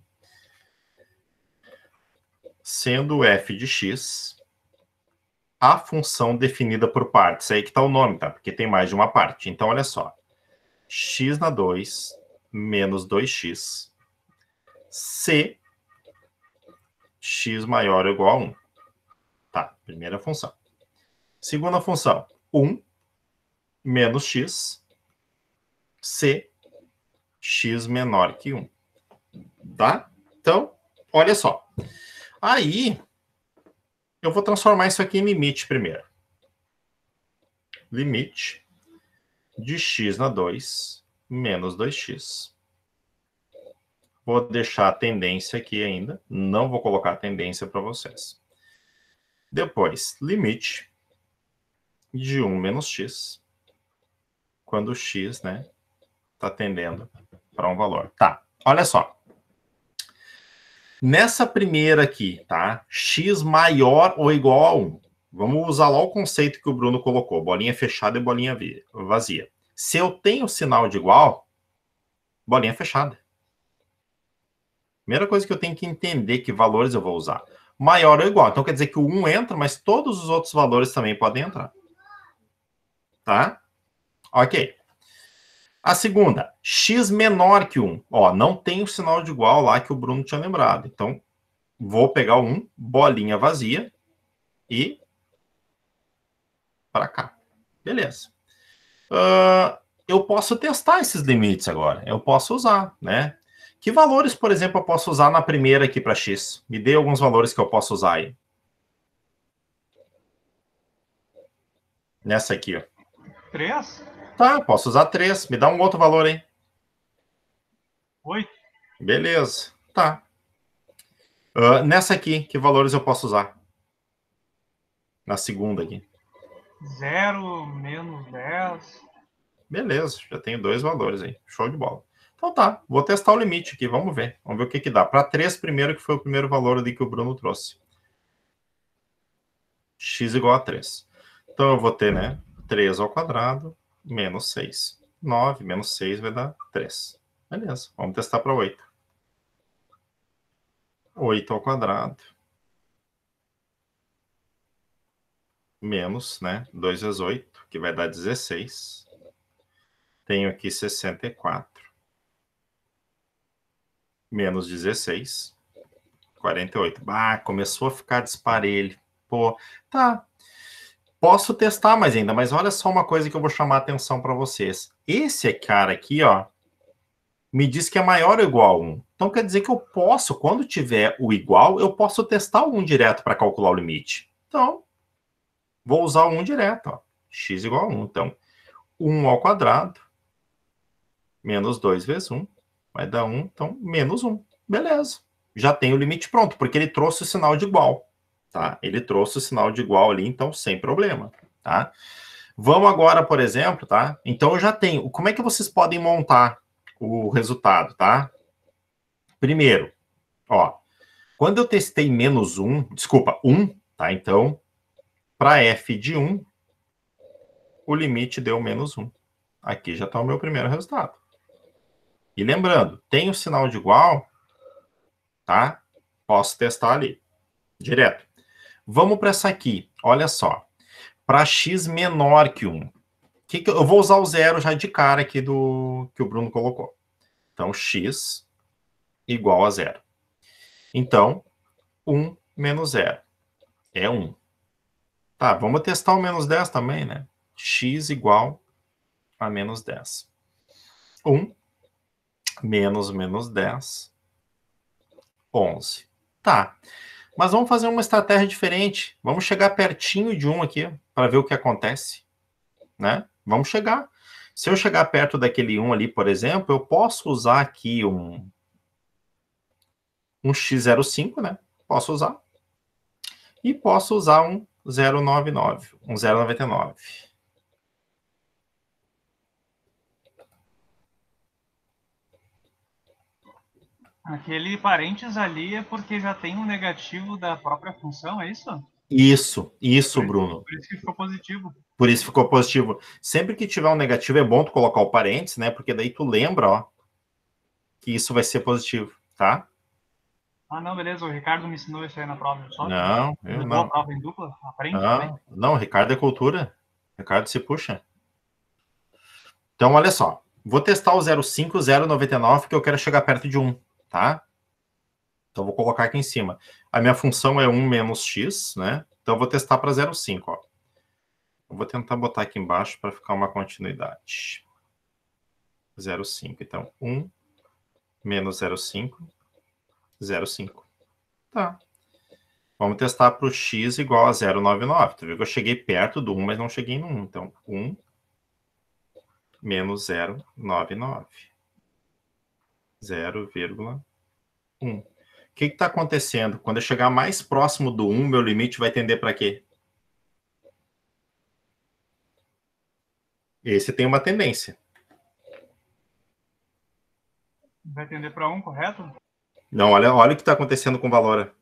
A: sendo f de x, a função definida por partes, aí que tá o nome, tá? Porque tem mais de uma parte. Então, olha só. X na 2 menos 2x, se x maior ou igual a 1. Tá, primeira função. Segunda função, 1 menos x, se x menor que 1. Tá? Então, olha só. Aí, eu vou transformar isso aqui em limite primeiro. Limite de x na 2 menos 2x. Vou deixar a tendência aqui ainda. Não vou colocar a tendência para vocês. Depois, limite de 1 menos x. Quando x, né, está tendendo para um valor. Tá, olha só. Nessa primeira aqui, tá? X maior ou igual a 1. Vamos usar lá o conceito que o Bruno colocou. Bolinha fechada e bolinha vazia. Se eu tenho sinal de igual, bolinha fechada. Primeira coisa que eu tenho que entender que valores eu vou usar. Maior ou igual. Então quer dizer que o 1 entra, mas todos os outros valores também podem entrar. Tá? Ok. A segunda, x menor que 1. Ó, não tem o sinal de igual lá que o Bruno tinha lembrado. Então, vou pegar o 1, bolinha vazia, e para cá. Beleza. Eu posso testar esses limites agora. Eu posso usar, né? Que valores, por exemplo, eu posso usar na primeira aqui para x? Me dê alguns valores que eu posso usar aí. Nessa aqui, ó.
B: 3?
A: Tá, posso usar 3. Me dá um outro valor aí.
B: 8.
A: Beleza. Tá. Nessa aqui, que valores eu posso usar? Na segunda aqui.
B: 0, menos 10.
A: Beleza, já tenho 2 valores aí. Show de bola. Então tá, vou testar o limite aqui, vamos ver. Vamos ver o que que dá. Para 3 primeiro, que foi o primeiro valor ali que o Bruno trouxe. X igual a 3. Então eu vou ter, né, 3 ao quadrado menos 6. 9 menos 6 vai dar 3. Beleza, vamos testar para 8. 8 ao quadrado menos, né, 2 vezes 8, que vai dar 16. Tenho aqui 64. Menos 16. 48. Ah, começou a ficar disparelho. Pô, tá. Posso testar mais ainda, mas olha só uma coisa que eu vou chamar a atenção para vocês. Esse cara aqui, ó, me diz que é maior ou igual a 1. Então quer dizer que eu posso, quando tiver o igual, eu posso testar o 1 direto para calcular o limite. Então, vou usar o 1 direto, ó. X igual a 1. Então, 1 ao quadrado, menos 2 vezes 1, vai dar 1, então menos 1. Beleza. Já tem o limite pronto, porque ele trouxe o sinal de igual, tá? Ele trouxe o sinal de igual ali, então sem problema, tá? Vamos agora, por exemplo, tá? Então eu já tenho. Como é que vocês podem montar o resultado, tá? Primeiro, ó, quando eu testei menos 1, desculpa, 1, tá? Então, para f de 1, o limite deu menos 1. Aqui já está o meu primeiro resultado. E lembrando, tem o sinal de igual, tá? Posso testar ali, direto. Vamos para essa aqui, olha só. Para x menor que 1. Eu vou usar o zero já de cara aqui que o Bruno colocou. Então, x igual a zero. Então, 1 menos 0 é 1. Tá, vamos testar o menos 10 também, né? X igual a menos 10. 1 menos 10, 11. Tá, mas vamos fazer uma estratégia diferente. Vamos chegar pertinho de 1 aqui, para ver o que acontece, né? Vamos chegar. Se eu chegar perto daquele 1 ali, por exemplo, eu posso usar aqui um x05, né? Posso usar. E posso usar um 0,99, um 0,99.
B: Aquele parênteses ali é porque já tem um negativo da própria função, é isso?
A: Isso, Bruno.
B: Por isso que ficou positivo.
A: Por isso ficou positivo. Sempre que tiver um negativo, é bom tu colocar o parênteses, né? Porque daí tu lembra, ó, que isso vai ser positivo, tá?
B: Ah, não, beleza. O Ricardo me ensinou isso aí na prova. Só
A: Não, eu
B: levou a
A: não.
B: prova em dupla? Aprende também?
A: Não, Ricardo é cultura. Ricardo se puxa. Então, olha só. Vou testar o 0,5, 0,99, que eu quero chegar perto de 1, tá? Então, vou colocar aqui em cima. A minha função é 1 menos x, né? Então, eu vou testar para 0,5, ó. Eu vou tentar botar aqui embaixo para ficar uma continuidade. 0,5. Então, 1 menos 0,5, 0,5. Tá. Vamos testar para o x igual a 0,99. Tu viu que eu cheguei perto do 1, mas não cheguei no 1. Então, 1 menos 0,99. 0,1. O que está acontecendo? Quando eu chegar mais próximo do 1, meu limite vai tender para quê? Esse tem uma tendência.
B: Vai tender para 1, correto?
A: Não, olha o que está acontecendo com o valor.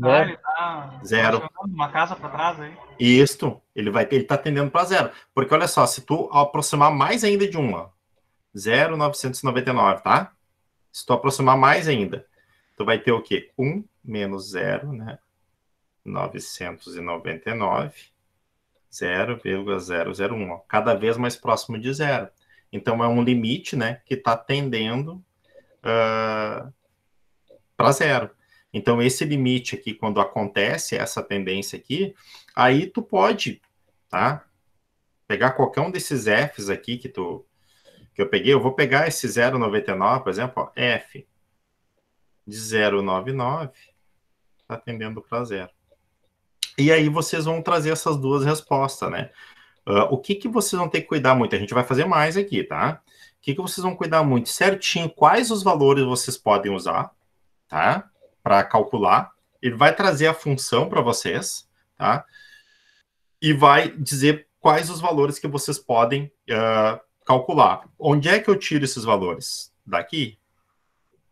B: Ah, ele tá
A: Zero.
B: uma casa para trás aí.
A: Isto, ele está tendendo para 0. Porque olha só, se tu aproximar mais ainda de 1, ó, 0,999, tá? Se tu aproximar mais ainda, tu vai ter o quê? 1 menos 0, né? 999, 0,001, ó, cada vez mais próximo de 0. Então, é um limite, né, que está tendendo para 0. Então, esse limite aqui, quando acontece essa tendência aqui, aí tu pode, tá? Pegar qualquer um desses Fs aqui que eu peguei. Eu vou pegar esse 0,99, por exemplo, ó, F de 0,99 está tendendo para 0. E aí vocês vão trazer essas duas respostas, né? O que vocês vão ter que cuidar muito? A gente vai fazer mais aqui, tá? O que vocês vão cuidar muito? Certinho, quais os valores vocês podem usar, tá? Para calcular. Ele vai trazer a função para vocês, tá? E vai dizer quais os valores que vocês podem calcular. Onde é que eu tiro esses valores? Daqui.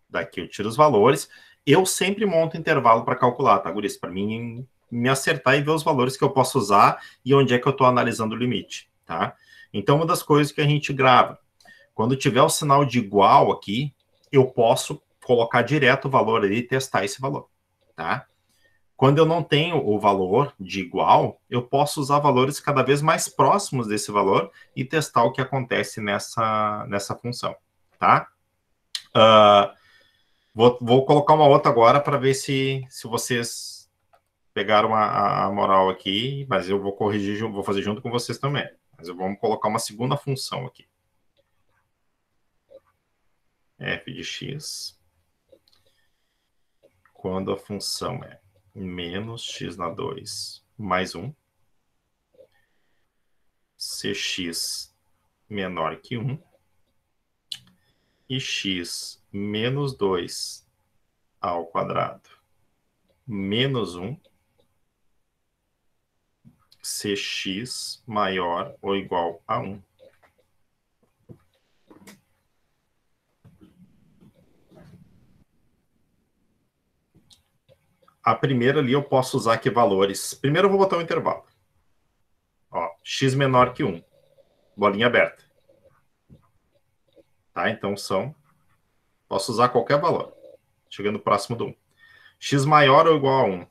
A: Daqui eu tiro os valores. Eu sempre monto intervalo para calcular, tá, guris? Para mim me acertar e ver os valores que eu posso usar e onde é que eu estou analisando o limite, tá? Então, uma das coisas que a gente grava, quando tiver o sinal de igual aqui, eu posso colocar direto o valor ali e testar esse valor, tá? Quando eu não tenho o valor de igual, eu posso usar valores cada vez mais próximos desse valor e testar o que acontece nessa função, tá? Vou colocar uma outra agora para ver se vocês pegaram a moral aqui, mas eu vou corrigir, vou fazer junto com vocês também. Mas vamos colocar uma segunda função aqui. F de x, quando a função é menos x na 2 mais 1, Cx menor que 1 e x menos 2 ao quadrado menos 1, Cx maior ou igual a 1. A primeira ali eu posso usar que valores. Primeiro eu vou botar um intervalo. Ó, x menor que 1. Bolinha aberta. Tá? Então são... Posso usar qualquer valor. Chegando próximo do 1. X maior ou igual a 1.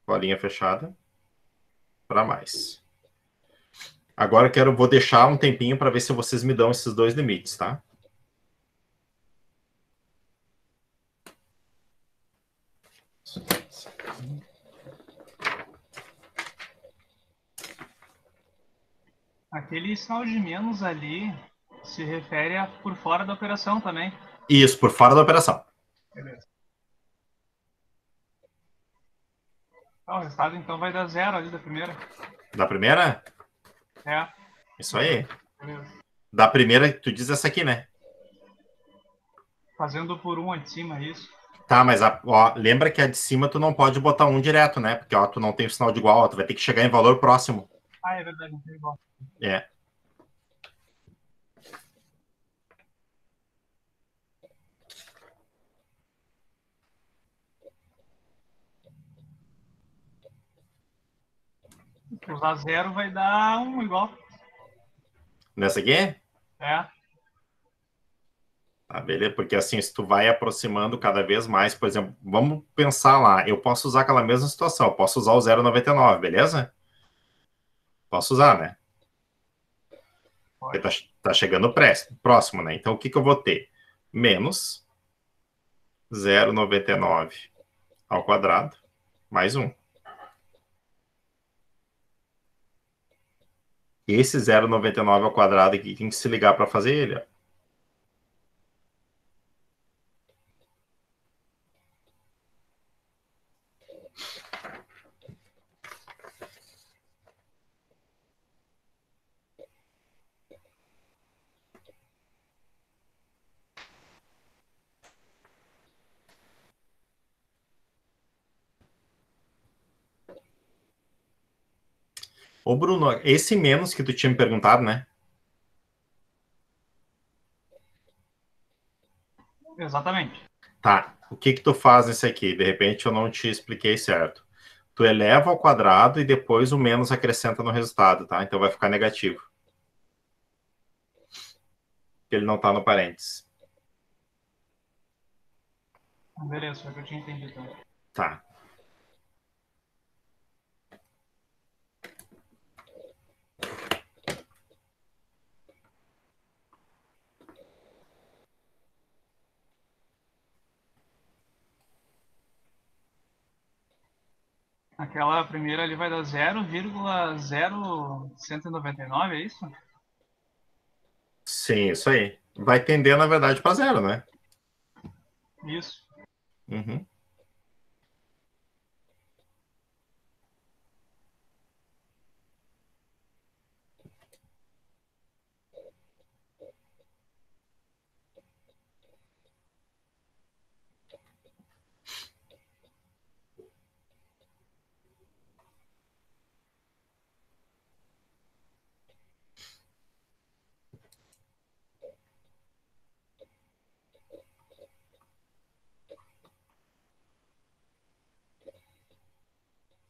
A: Bolinha fechada. Para mais. Agora vou deixar um tempinho para ver se vocês me dão esses dois limites, tá?
B: Aquele sinal de menos ali se refere a por fora da operação também.
A: Isso, por fora da operação.
B: Beleza. O resultado então vai dar 0 ali da primeira.
A: Da primeira?
B: É.
A: Isso aí.
B: Beleza.
A: Da primeira, tu diz essa aqui, né?
B: Fazendo por 1 de cima, isso.
A: Tá, mas ó, lembra que a de cima tu não pode botar 1 direto, né? Porque ó, tu não tem o sinal de igual, ó, tu vai ter que chegar em valor próximo.
B: Ah, é verdade, não tem igual.
A: É.
B: Se usar 0 vai dar 1 igual.
A: Nessa aqui?
B: É.
A: Tá, beleza? Porque assim, se tu vai aproximando cada vez mais, por exemplo, vamos pensar lá, eu posso usar aquela mesma situação, eu posso usar o 0,99, beleza? Posso usar, né? Porque tá chegando próximo, né? Então, o que eu vou ter? Menos 0,99 ao quadrado, mais 1. Esse 0,99 ao quadrado aqui tem que se ligar para fazer ele, ó. Ô, Bruno, esse menos que tu tinha me perguntado, né?
B: Exatamente.
A: Tá, o que tu faz nesse aqui? De repente eu não te expliquei certo. Tu eleva ao quadrado e depois o menos acrescenta no resultado, tá? Então vai ficar negativo. Porque ele não tá no parênteses.
B: Beleza, foi o que eu tinha entendido.
A: Tá.
B: Aquela primeira ali vai dar 0,0199, é isso?
A: Sim, isso aí. Vai tender, na verdade, para zero, né?
B: Isso.
A: Uhum.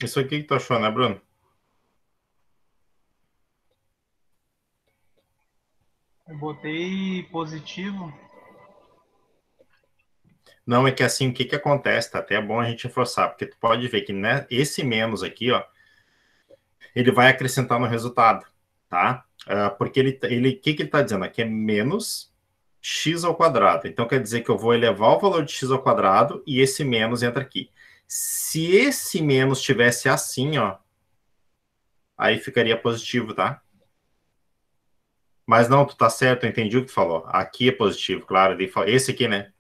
A: Isso aqui que tu achou, né, Bruno?
B: Eu botei positivo.
A: Não, é que assim, o que acontece? Tá até bom a gente reforçar, porque tu pode ver que né, esse menos aqui, ó, ele vai acrescentar no resultado, tá? Porque o que ele está dizendo aqui é menos x ao quadrado. Então, quer dizer que eu vou elevar o valor de x ao quadrado e esse menos entra aqui. Se esse menos tivesse assim, ó, aí ficaria positivo, tá? Mas não, tu tá certo, eu entendi o que tu falou. Aqui é positivo, claro. Esse aqui, né?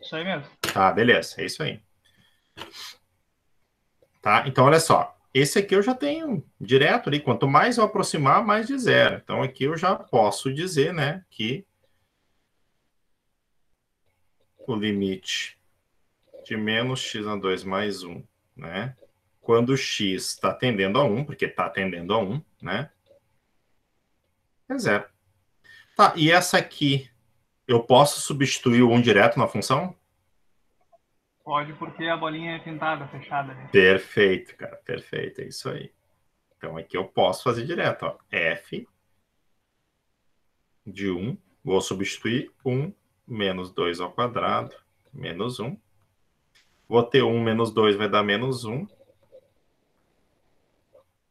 B: Isso aí mesmo.
A: Tá, beleza, é isso aí. Tá, então olha só. esse aqui eu já tenho direto ali. Quanto mais eu aproximar, mais de zero. Então, aqui eu já posso dizer, né, que o limite de menos x a 2 mais 1, né, quando x está tendendo a 1, porque está tendendo a 1, né, é zero. Tá, e essa aqui, eu posso substituir o 1 direto na função?
B: Pode, porque a bolinha é pintada, fechada. Né?
A: Perfeito, cara, perfeito, é isso aí. Então, aqui eu posso fazer direto, ó, f de 1, vou substituir 1 menos 2 ao quadrado, menos 1. Vou ter 1 menos 2 vai dar menos 1.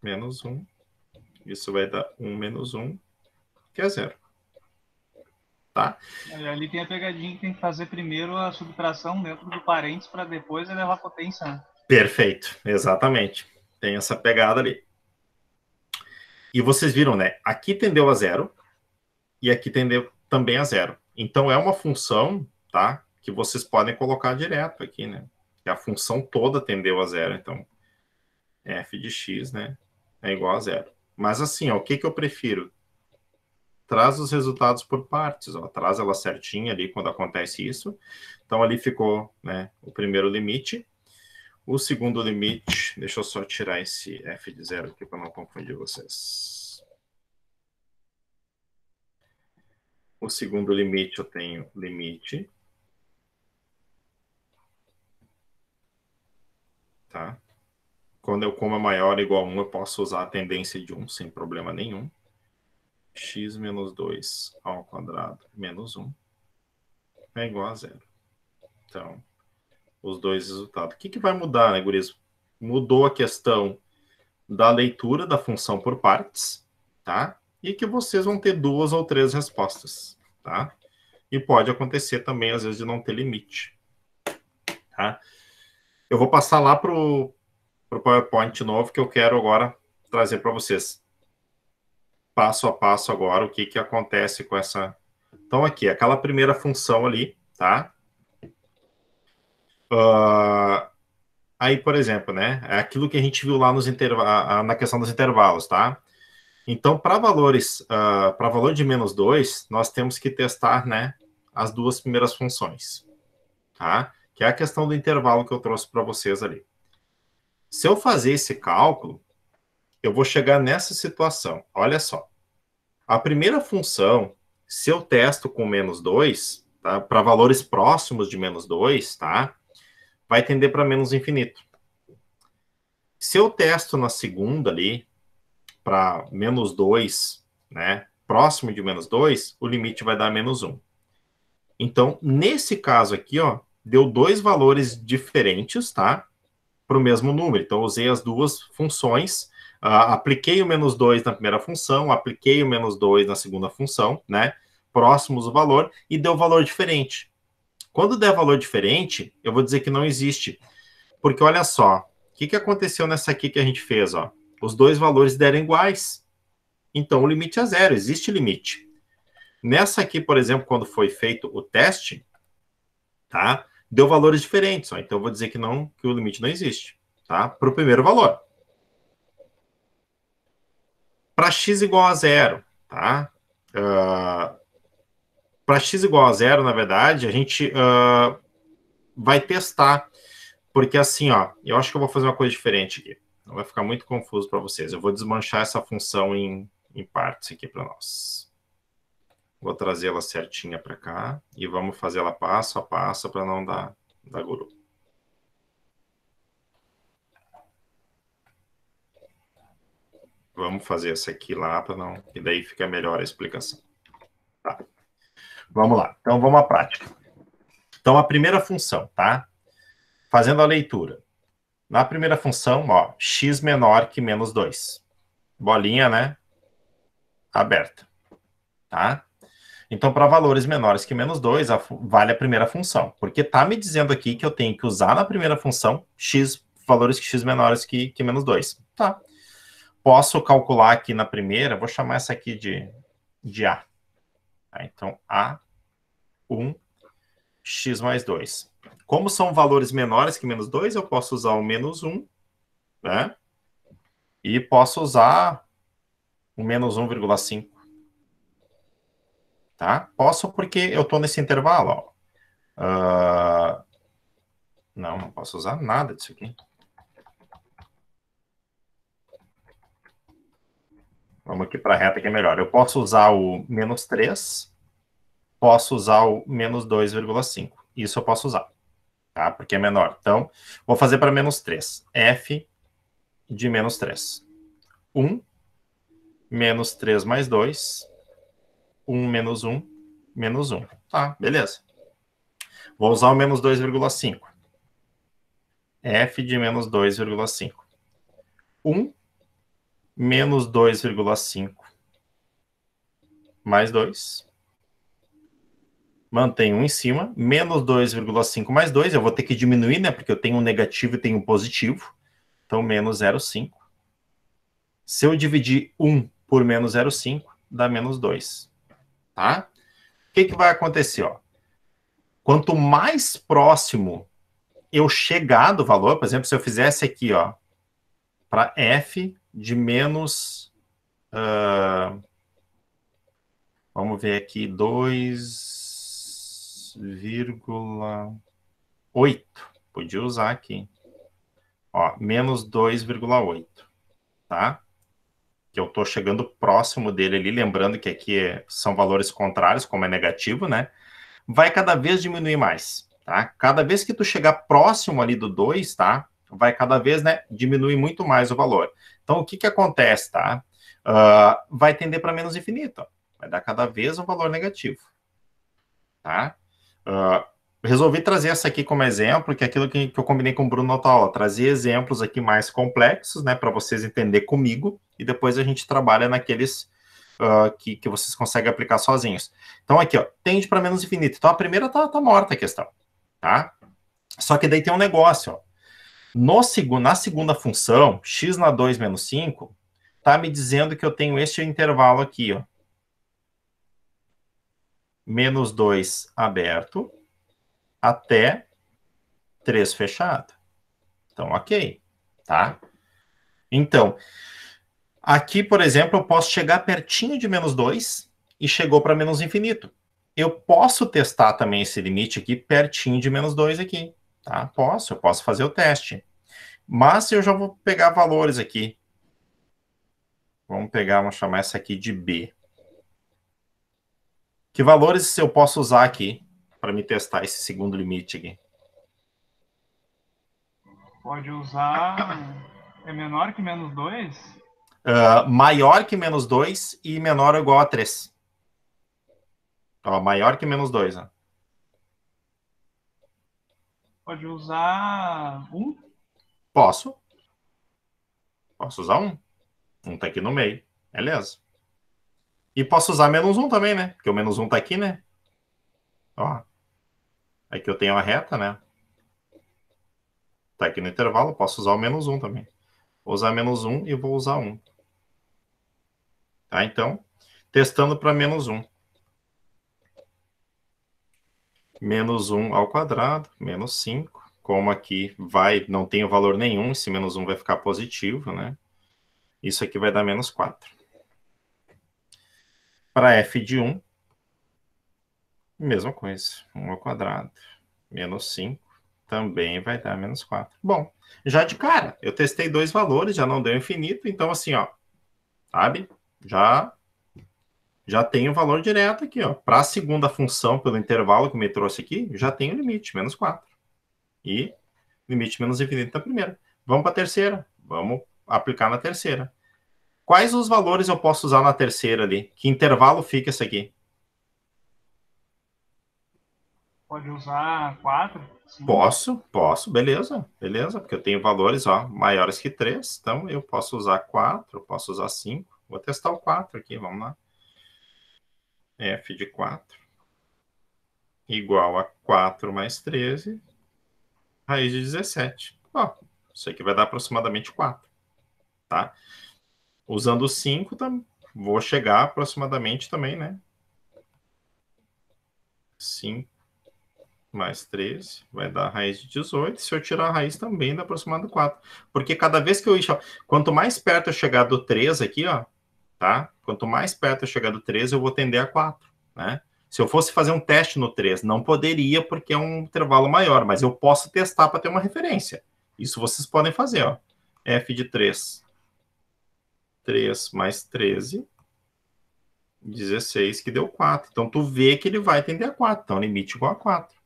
A: Menos 1. Isso vai dar 1 menos 1, que é zero. Tá?
B: Ali tem a pegadinha que tem que fazer primeiro a subtração dentro do parênteses para depois elevar a potência. Né?
A: Perfeito, exatamente. Tem essa pegada ali. E vocês viram, né? Aqui tendeu a zero e aqui tendeu também a zero. Então é uma função, tá? Que vocês podem colocar direto aqui, né? Que a função toda tendeu a zero. Então f de x, né? É igual a zero. Mas assim, ó, o que que eu prefiro? Traz os resultados por partes, ó, traz ela certinha ali quando acontece isso. Então, ali ficou, né, o primeiro limite. O segundo limite, deixa eu só tirar esse f de zero aqui para não confundir vocês. O segundo limite, eu tenho limite. Tá? Quando eu como é maior ou igual a 1, eu posso usar a tendência de 1 sem problema nenhum. X menos 2 ao quadrado menos 1 é igual a zero. Então, os dois resultados. O que, que vai mudar, né, guris? Mudou a questão da leitura da função por partes, tá? E que vocês vão ter 2 ou 3 respostas, tá? E pode acontecer também, às vezes, de não ter limite, tá? Eu vou passar lá pro PowerPoint novo que eu quero agora trazer para vocês. Passo a passo agora, o que que acontece com essa... Então, aqui, aquela primeira função ali, tá? Aí, por exemplo, né? É aquilo que a gente viu lá nos na questão dos intervalos, tá? Então, para valores, para valor de menos 2, nós temos que testar, né, as duas primeiras funções, tá? Que é a questão do intervalo que eu trouxe para vocês ali. Se eu fazer esse cálculo, eu vou chegar nessa situação. Olha só. A primeira função, se eu testo com menos 2, tá, para valores próximos de menos 2, tá, vai tender para menos infinito. Se eu testo na segunda ali, para menos 2, né, próximo de menos 2, o limite vai dar menos 1. Então, nesse caso aqui, ó, deu dois valores diferentes, tá, para o mesmo número. Então, eu usei as duas funções, apliquei o menos 2 na primeira função, apliquei o menos 2 na segunda função, né, próximos do valor, e deu valor diferente. Quando der valor diferente, eu vou dizer que não existe. Porque, olha só, o que, que aconteceu nessa aqui que a gente fez, ó? Os dois valores deram iguais. Então, o limite é zero, existe limite. Nessa aqui, por exemplo, quando foi feito o teste, tá? Deu valores diferentes, ó. Então, eu vou dizer que não, que o limite não existe, tá? Para o primeiro valor. Para x igual a zero, tá? Para x igual a zero, na verdade, a gente vai testar. Porque assim, ó, eu acho que eu vou fazer uma coisa diferente aqui. Não vai ficar muito confuso para vocês. Eu vou desmanchar essa função em partes aqui para nós. Vou trazê-la certinha para cá e vamos fazer ela passo a passo para não dar guru. Vamos fazer essa aqui lá para não... E daí fica melhor a explicação. Tá. Vamos lá. Então, vamos à prática. Então, a primeira função, tá? Fazendo a leitura. Na primeira função, ó, x menor que menos 2. Bolinha, né? Aberta. Tá? Então, para valores menores que menos 2, vale a primeira função. Porque está me dizendo aqui que eu tenho que usar na primeira função x, valores que x menores que menos 2. Tá. Posso calcular aqui na primeira, vou chamar essa aqui de A. Tá? Então, A1, x mais 2. Como são valores menores que menos 2, eu posso usar o menos 1, né? E posso usar o menos 1,5. Tá? Posso porque eu estou nesse intervalo. Ó. Não posso usar nada disso aqui. Vamos aqui para a reta que é melhor. Eu posso usar o menos 3, posso usar o menos 2,5. Isso eu posso usar, tá? Porque é menor. Então, vou fazer para menos 3. F de menos 3. 1, menos 3 mais 2. 1 menos 1, menos 1. Tá, beleza. Vou usar o menos 2,5. F de menos 2,5. 1 menos 2,5 mais 2. Mantém 1 em cima. Menos 2,5 mais 2. Eu vou ter que diminuir, né? Porque eu tenho um negativo e tenho um positivo. Então, menos 0,5. Se eu dividir 1 por menos 0,5, dá menos 2. Tá? O que vai acontecer? Ó? Quanto mais próximo eu chegar do valor, por exemplo, se eu fizesse aqui, ó, para f de menos... vamos ver aqui, 2,8. Podia usar aqui. Ó, menos 2,8. Tá? Que eu estou chegando próximo dele ali, lembrando que aqui são valores contrários, como é negativo, né? Vai cada vez diminuir mais, tá? Cada vez que tu chegar próximo ali do 2, tá? Vai cada vez, né, diminuir muito mais o valor. Então, o que acontece, tá? Vai tender para menos infinito. Ó. Vai dar cada vez um valor negativo, tá? Resolvi trazer essa aqui como exemplo, que é aquilo que eu combinei com o Bruno na outra aula, trazer exemplos aqui mais complexos, né, para vocês entenderem comigo, e depois a gente trabalha naqueles que vocês conseguem aplicar sozinhos. Então aqui, ó, tende para menos infinito. Então a primeira tá morta a questão, tá? Só que daí tem um negócio, ó. Na segunda função, x na 2 menos 5, tá me dizendo que eu tenho este intervalo aqui, ó. Menos 2 aberto, até 3 fechado. Então, ok, tá? Então, aqui, por exemplo, eu posso chegar pertinho de menos 2 e chegou para menos infinito. Eu posso testar também esse limite aqui pertinho de menos 2 aqui, tá? Eu posso fazer o teste. Mas eu já vou pegar valores aqui. Vamos chamar essa aqui de B. Que valores eu posso usar aqui para me testar esse segundo limite aqui?
B: Pode usar. É menor que menos 2?
A: Maior que menos 2 e menor ou igual a 3. Ó, maior que menos 2. Ó.
B: Pode usar 1?
A: Posso. Posso usar 1. 1 tá aqui no meio. Beleza. E posso usar menos 1 também, né? Porque o menos 1 tá aqui, né? Ó. Aqui eu tenho a reta, né? Tá aqui no intervalo, posso usar o menos 1 também. Vou usar menos 1 e vou usar 1. Tá? Então, testando para menos 1. Menos 1 ao quadrado, menos 5. Como aqui não tem valor nenhum, esse menos 1 vai ficar positivo, né? Isso aqui vai dar menos 4. Para f de 1, mesma coisa. 1 ao quadrado, menos 5, também vai dar menos 4. Bom, já de cara, eu testei 2 valores, já não deu infinito, então assim, ó, sabe? Já tem o valor direto aqui, ó. Para a segunda função, pelo intervalo que me trouxe aqui, já tem o limite, menos 4. E limite menos infinito na primeira. Vamos para a terceira. Vamos aplicar na terceira. Quais os valores eu posso usar na terceira ali? Que intervalo fica esse aqui?
B: Pode usar 4?
A: Posso, beleza, porque eu tenho valores, ó, maiores que 3, então eu posso usar 4, posso usar 5. Vou testar o 4 aqui, vamos lá. F de 4 igual a 4 mais 13, raiz de 17. Ó, isso aqui vai dar aproximadamente 4, tá? Usando 5, vou chegar aproximadamente também, né? 5 mais 13 vai dar a raiz de 18. Se eu tirar a raiz também dá aproximado 4. Porque cada vez que eu... Quanto mais perto eu chegar do 3 aqui, ó, tá? Quanto mais perto eu chegar do 3, eu vou tender a 4, né? Se eu fosse fazer um teste no 3, não poderia, porque é um intervalo maior, mas eu posso testar para ter uma referência. Isso vocês podem fazer, ó. F de 3. 3 mais 13, 16, que deu 4. Então, tu vê que ele vai tender a 4. Então, limite igual a 4.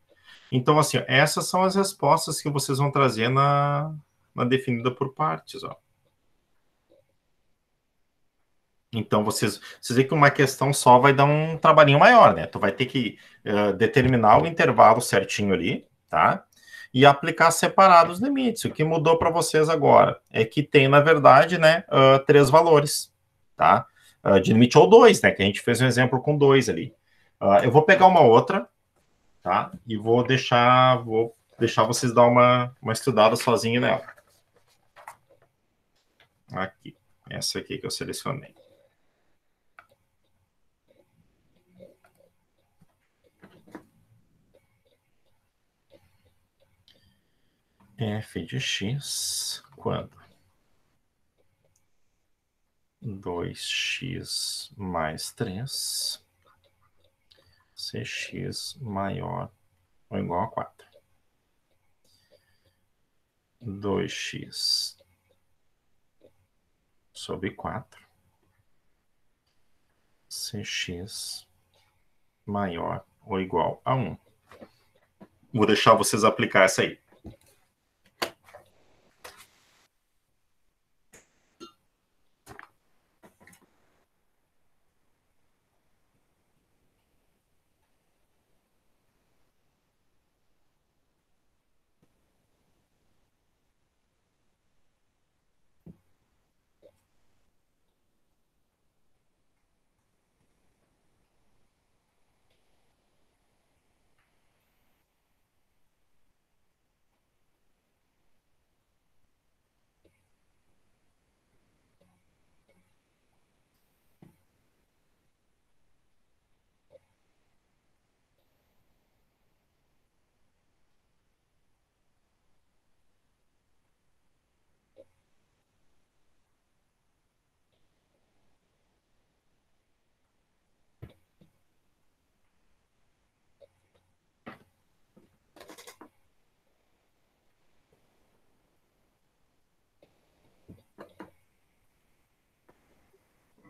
A: Então, assim, ó, essas são as respostas que vocês vão trazer na definida por partes, ó. Então, vocês veem que uma questão só vai dar um trabalhinho maior, né? Tu vai ter que determinar o intervalo certinho ali, tá? E aplicar separados os limites. O que mudou para vocês agora é que tem, na verdade, né, 3 valores, tá? De limite ou 2, né? Que a gente fez um exemplo com 2 ali. Eu vou pegar uma outra, tá? E vou deixar vocês dar uma estudada sozinho nela. Aqui. Essa aqui que eu selecionei. F de x quando 2x mais 3 cx maior ou igual a 4. 2x sobre 4 cx maior ou igual a 1. Vou deixar vocês aplicar essa aí.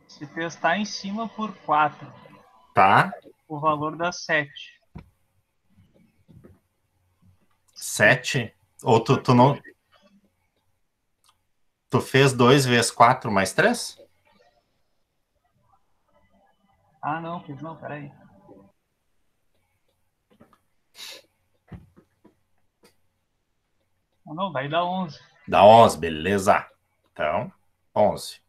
B: Se testar em cima por 4,
A: Tá?
B: o valor dá 7.
A: 7? Ou tu não... Tu fez 2 vezes 4 mais 3?
B: Ah, não, fiz não, peraí. Ah, não, daí dá 11.
A: Dá 11, beleza. Então, 11.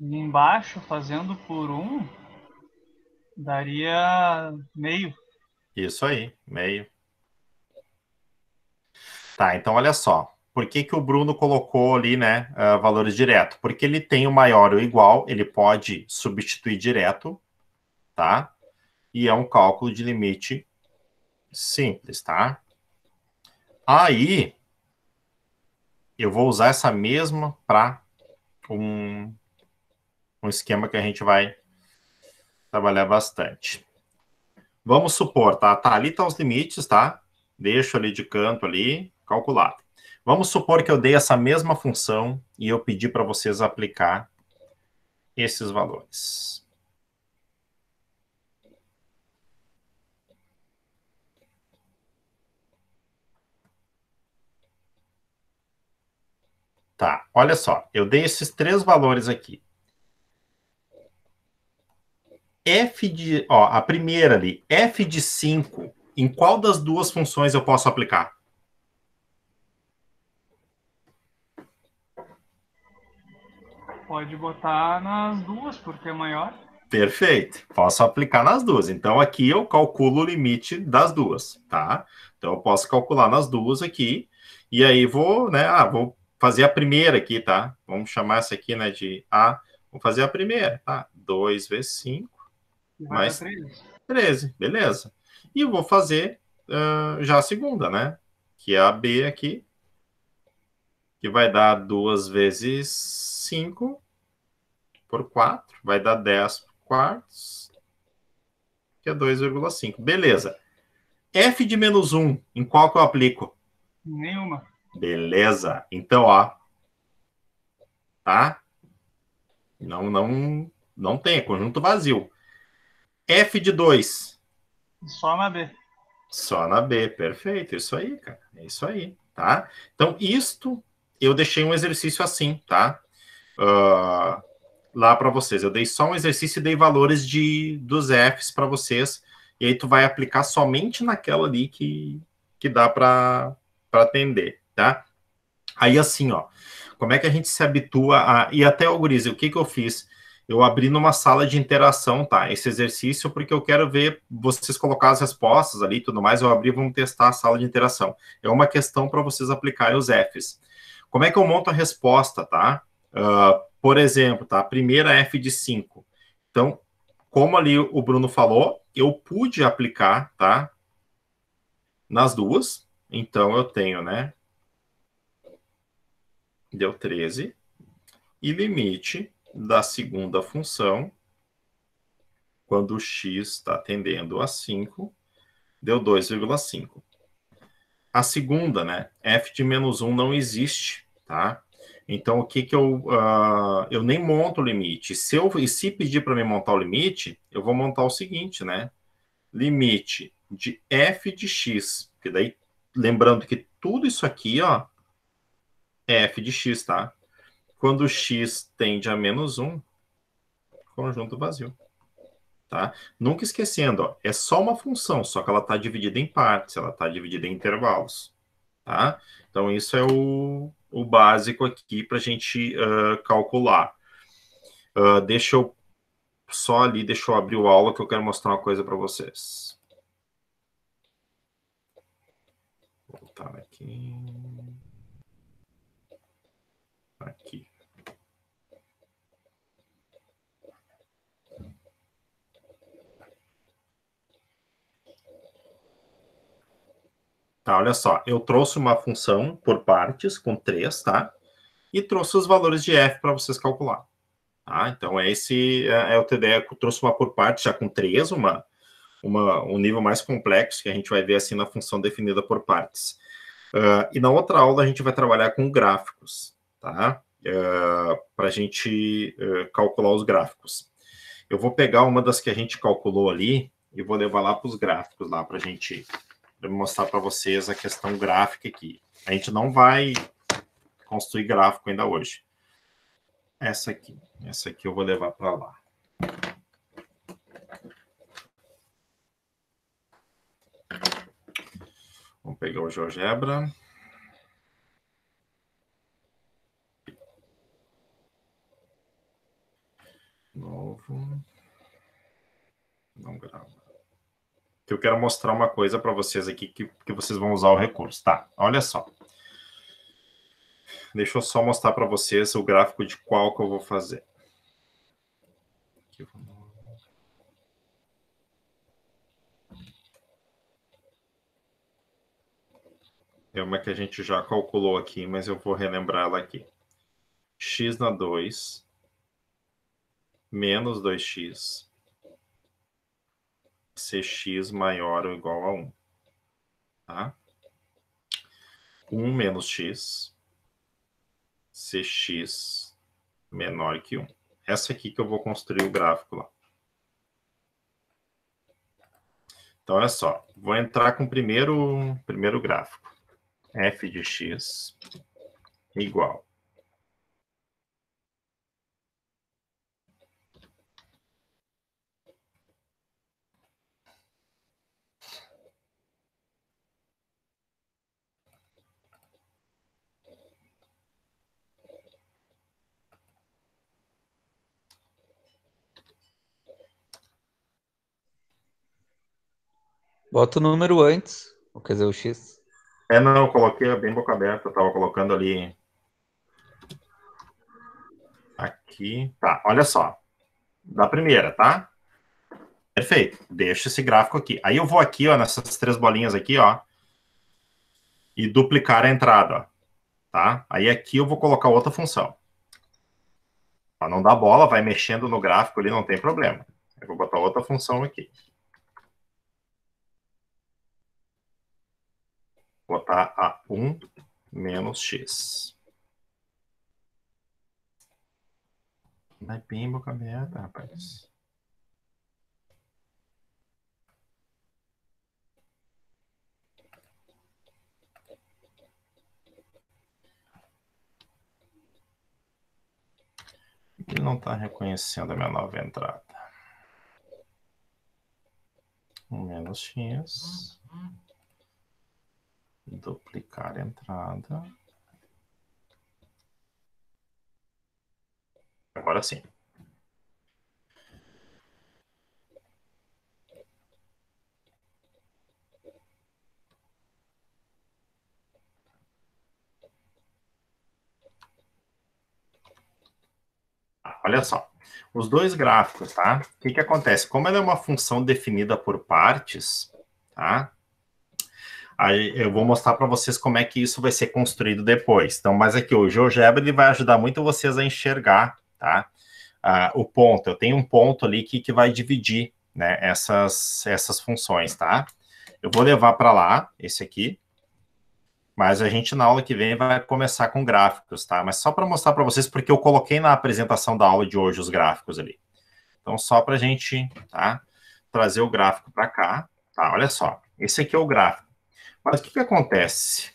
B: E embaixo, fazendo por 1, daria meio.
A: Isso aí, meio. Tá, então olha só. Por que que o Bruno colocou ali, né, valores direto? Porque ele tem o maior ou igual, ele pode substituir direto, tá? E é um cálculo de limite simples, tá? Aí, eu vou usar essa mesma para um esquema que a gente vai trabalhar bastante. Vamos supor, tá? Ali estão os limites, tá? Deixo ali de canto ali, calculado. Vamos supor que eu dei essa mesma função e eu pedi para vocês aplicar esses valores. Tá, olha só, eu dei esses 3 valores aqui. A primeira ali, f de 5, em qual das duas funções eu posso aplicar?
B: Pode botar nas duas, porque é maior.
A: Perfeito, posso aplicar nas duas. Então, aqui eu calculo o limite das duas, tá? Então, eu posso calcular nas duas aqui, e aí vou, né, vou fazer a primeira aqui, tá? Vamos chamar essa aqui, né, de A. Vou fazer a primeira, tá? 2 vezes 5
B: E vai
A: mais
B: dar 13.
A: 13, beleza. E eu vou fazer já a segunda, né? Que é a B aqui, que vai dar 2 vezes 5 por 4, vai dar 10 quartos, que é 2,5. Beleza. F de menos 1, em qual que eu aplico?
B: Nenhuma.
A: Beleza. Então, ó, tá? Não tem, é conjunto vazio. F de 2.
B: Só na B.
A: Só na B, perfeito. Isso aí, cara. É isso aí, tá? Então, isto eu deixei um exercício assim, tá? Lá para vocês. Eu dei só um exercício e dei valores dos Fs para vocês. E aí tu vai aplicar somente naquela ali que dá para atender, tá? Aí assim, ó, como é que a gente se habitua a... E até, o Guriz, o que que eu fiz? Eu abri numa sala de interação, tá? Esse exercício, porque eu quero ver vocês colocar as respostas ali e tudo mais. Eu abri, vamos testar a sala de interação. É uma questão para vocês aplicarem os Fs. Como é que eu monto a resposta, tá? Por exemplo, tá? A primeira F de 5. Então, como ali o Bruno falou, eu pude aplicar, tá? Nas duas. Então, eu tenho, né? Deu 13. E limite da segunda função, quando o x está tendendo a 5, deu 2,5. A segunda, né? F de menos 1 não existe, tá? Então, o que que eu nem monto o limite. Se pedir para me montar o limite, eu vou montar o seguinte, né? Limite de f de x, porque daí, lembrando que tudo isso aqui, ó, é f de x, tá? Quando x tende a menos 1, conjunto vazio. Tá? Nunca esquecendo, ó, é só uma função, só que ela está dividida em partes, ela está dividida em intervalos. Tá? Então, isso é o básico aqui para a gente calcular. Deixa eu abrir o aula que eu quero mostrar uma coisa para vocês. Vou voltar aqui. Aqui. Tá, olha só, eu trouxe uma função por partes com 3, tá? E trouxe os valores de f para vocês calcular. Tá? Então, esse é o TDE. Eu trouxe uma por parte já com 3, um nível mais complexo, que a gente vai ver assim na função definida por partes. E na outra aula a gente vai trabalhar com gráficos, tá? Para a gente calcular os gráficos. Eu vou pegar uma das que a gente calculou ali e vou levar lá para os gráficos, lá para a gente mostrar para vocês a questão gráfica aqui. A gente não vai construir gráfico ainda hoje. Essa aqui eu vou levar para lá. Vamos pegar o GeoGebra. Novo. Não grava. Que eu quero mostrar uma coisa para vocês aqui que vocês vão usar o recurso. Tá, olha só. Deixa eu só mostrar para vocês o gráfico de qual que eu vou fazer. Aqui, é uma que a gente já calculou aqui, mas eu vou relembrar ela aqui. X na 2 menos 2x cx maior ou igual a 1. Tá? 1 menos x cx menor que 1. Essa aqui que eu vou construir o gráfico lá. Então, olha só. Vou entrar com o primeiro gráfico. F de x igual.
C: Bota o número antes, quer dizer, o X.
A: Não, eu coloquei bem boca aberta. Eu estava colocando ali. Aqui. Tá, olha só. Da primeira, tá? Perfeito. Deixa esse gráfico aqui. Aí eu vou aqui, ó, nessas 3 bolinhas aqui, ó, e duplicar a entrada, ó, tá? Aí aqui eu vou colocar outra função. Para não dar bola, vai mexendo no gráfico ali, não tem problema. Eu vou botar outra função aqui. Vou botar a 1 menos x. Vai bem boca aberta, rapaz. Ele não está reconhecendo a minha nova entrada. 1 menos x. Duplicar a entrada. Agora sim. Olha só. Os dois gráficos, tá? O que acontece? Como ela é uma função definida por partes, tá? Aí eu vou mostrar para vocês como é que isso vai ser construído depois. Então, mas aqui o GeoGebra ele vai ajudar muito vocês a enxergar, tá? O ponto. Eu tenho um ponto ali que vai dividir, né, essas funções, tá? Eu vou levar para lá, esse aqui, mas a gente na aula que vem vai começar com gráficos, tá? Mas só para mostrar para vocês, porque eu coloquei na apresentação da aula de hoje os gráficos ali. Então, só para a gente, tá, trazer o gráfico para cá, tá? Olha só, esse aqui é o gráfico. Mas o que acontece?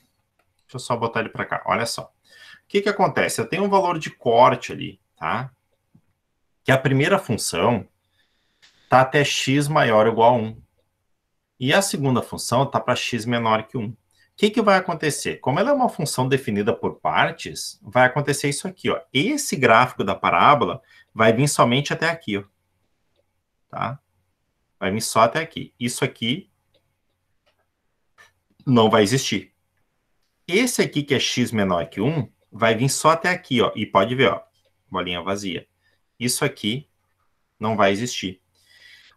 A: Deixa eu só botar ele para cá, olha só. O que acontece? Eu tenho um valor de corte ali, tá? Que a primeira função está até x maior ou igual a 1. E a segunda função está para x menor que 1. O que vai acontecer? Como ela é uma função definida por partes, vai acontecer isso aqui, ó. Esse gráfico da parábola vai vir somente até aqui, ó. Tá? Vai vir só até aqui. Isso aqui não vai existir. Esse aqui, que é x menor que 1, vai vir só até aqui, ó. E pode ver, ó, bolinha vazia. Isso aqui não vai existir.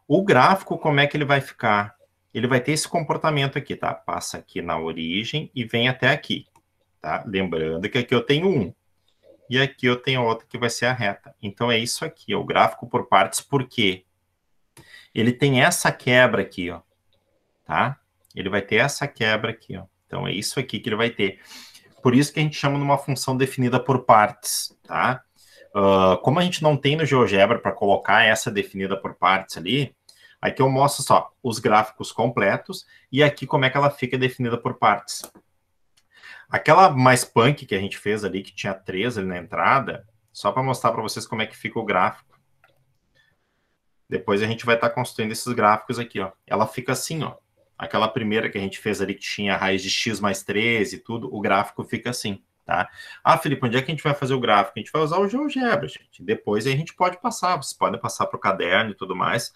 A: O gráfico, como é que ele vai ficar? Ele vai ter esse comportamento aqui, tá? Passa aqui na origem e vem até aqui, tá? Lembrando que aqui eu tenho 1. E aqui eu tenho outra que vai ser a reta. Então é isso aqui, ó, o gráfico por partes, por quê? Ele tem essa quebra aqui, ó, tá? Ele vai ter essa quebra aqui, ó. Então é isso aqui que ele vai ter. Por isso que a gente chama de uma função definida por partes, tá? Como a gente não tem no GeoGebra para colocar essa definida por partes ali, aqui eu mostro só os gráficos completos e aqui como é que ela fica definida por partes. Aquela mais punk que a gente fez ali, que tinha 3 ali na entrada, só para mostrar para vocês como é que fica o gráfico. Depois a gente vai estar construindo esses gráficos aqui, ó. Ela fica assim, ó. Aquela primeira que a gente fez ali, que tinha a raiz de x mais 13 e tudo, o gráfico fica assim, tá? Ah, Felipe, onde é que a gente vai fazer o gráfico? A gente vai usar o GeoGebra, gente. Depois a gente pode passar, vocês podem passar para o caderno e tudo mais,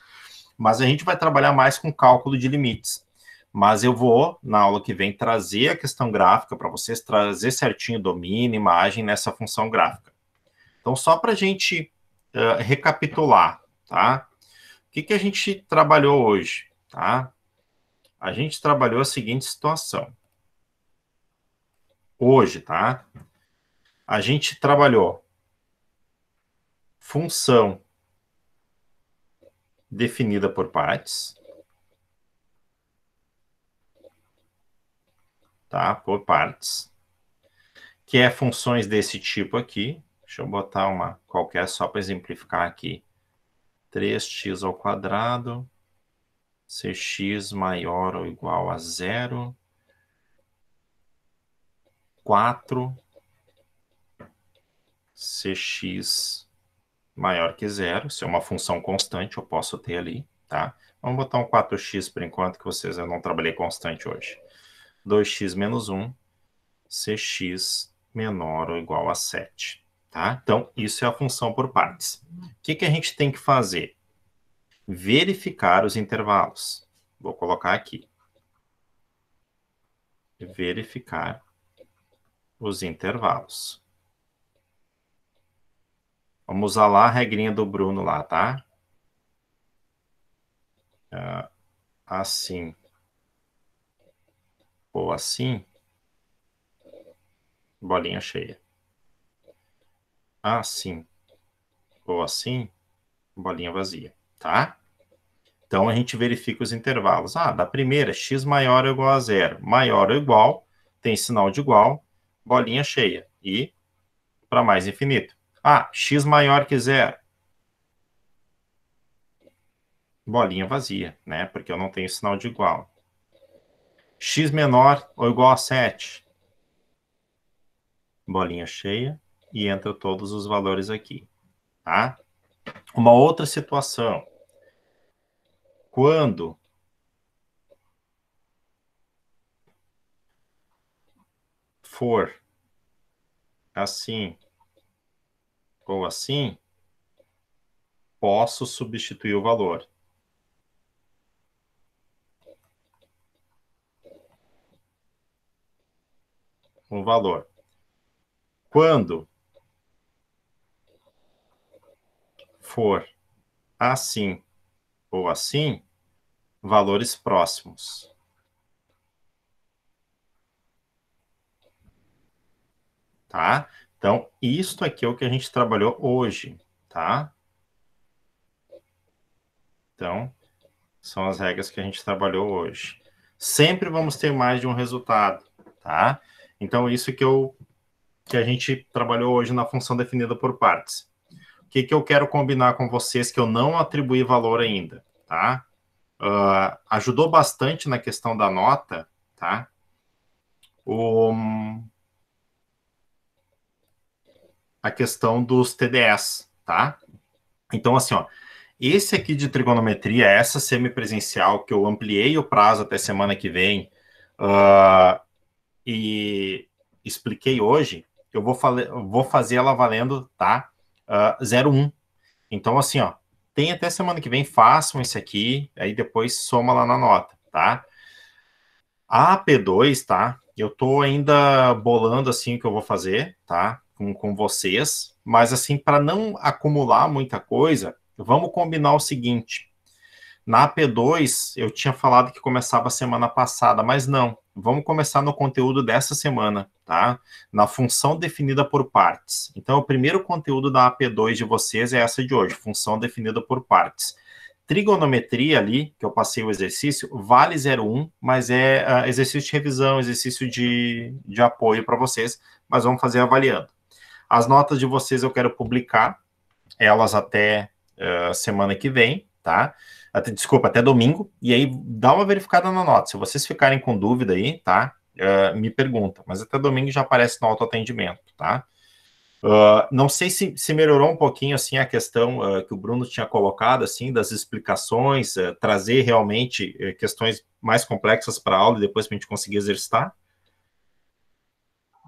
A: mas a gente vai trabalhar mais com cálculo de limites. Mas eu vou, na aula que vem, trazer a questão gráfica para vocês, trazer certinho domínio, imagem nessa função gráfica. Então, só para a gente recapitular, tá? O que a gente trabalhou hoje, tá? A gente trabalhou a seguinte situação. Hoje, tá? A gente trabalhou função definida por partes, tá? Por partes, que é funções desse tipo aqui. Deixa eu botar uma qualquer só para exemplificar aqui. 3x ao quadrado, cx maior ou igual a 0, 4, cx maior que 0. Se é uma função constante, eu posso ter ali, tá? Vamos botar um 4x por enquanto, que eu não trabalhei constante hoje. 2x menos 1, cx menor ou igual a 7, tá? Então, isso é a função por partes. O que a gente tem que fazer? Verificar os intervalos. Vou colocar aqui. Verificar os intervalos. Vamos usar lá a regrinha do Bruno lá, tá? assim ou assim, bolinha cheia. Assim ou assim, bolinha vazia, tá? Então, a gente verifica os intervalos. Da primeira, x maior ou igual a zero. Maior ou igual, tem sinal de igual, bolinha cheia. E para mais infinito. X maior que zero. Bolinha vazia, né? Porque eu não tenho sinal de igual. X menor ou igual a 7. Bolinha cheia. E entra todos os valores aqui, tá? Uma outra situação. Quando for assim ou assim, posso substituir o valor. Um valor. Quando for assim ou assim, valores próximos. Tá? Então, isto aqui é o que a gente trabalhou hoje, tá? Então, são as regras que a gente trabalhou hoje. Sempre vamos ter mais de um resultado, tá? Então, isso que a gente trabalhou hoje na função definida por partes. O que eu quero combinar com vocês que eu não atribuí valor ainda, tá? Ajudou bastante na questão da nota, tá? A questão dos TDS, tá? Então, assim, ó, esse aqui de trigonometria, essa semipresencial, que eu ampliei o prazo até semana que vem, e expliquei hoje, eu vou fazer ela valendo, tá? 0,1. Então, assim, ó, tem até semana que vem, façam esse aqui, aí depois soma lá na nota, tá? A AP2, tá? Eu tô ainda bolando, assim, o que eu vou fazer, tá? Com vocês, mas, assim, para não acumular muita coisa, vamos combinar o seguinte. Na AP2, eu tinha falado que começava semana passada, mas não. Vamos começar no conteúdo dessa semana, tá? Na função definida por partes. Então, o primeiro conteúdo da AP2 de vocês é essa de hoje, função definida por partes. Trigonometria ali, que eu passei o exercício, vale 0,1, mas é exercício de revisão, exercício de apoio para vocês, mas vamos fazer avaliando. As notas de vocês eu quero publicar, elas até semana que vem, tá? Desculpa, até domingo, e aí dá uma verificada na nota. Se vocês ficarem com dúvida aí, tá? Me pergunta, mas até domingo já aparece no autoatendimento, tá? Não sei se melhorou um pouquinho, assim, a questão que o Bruno tinha colocado, assim, das explicações, trazer realmente questões mais complexas para a aula e depois para a gente conseguir exercitar.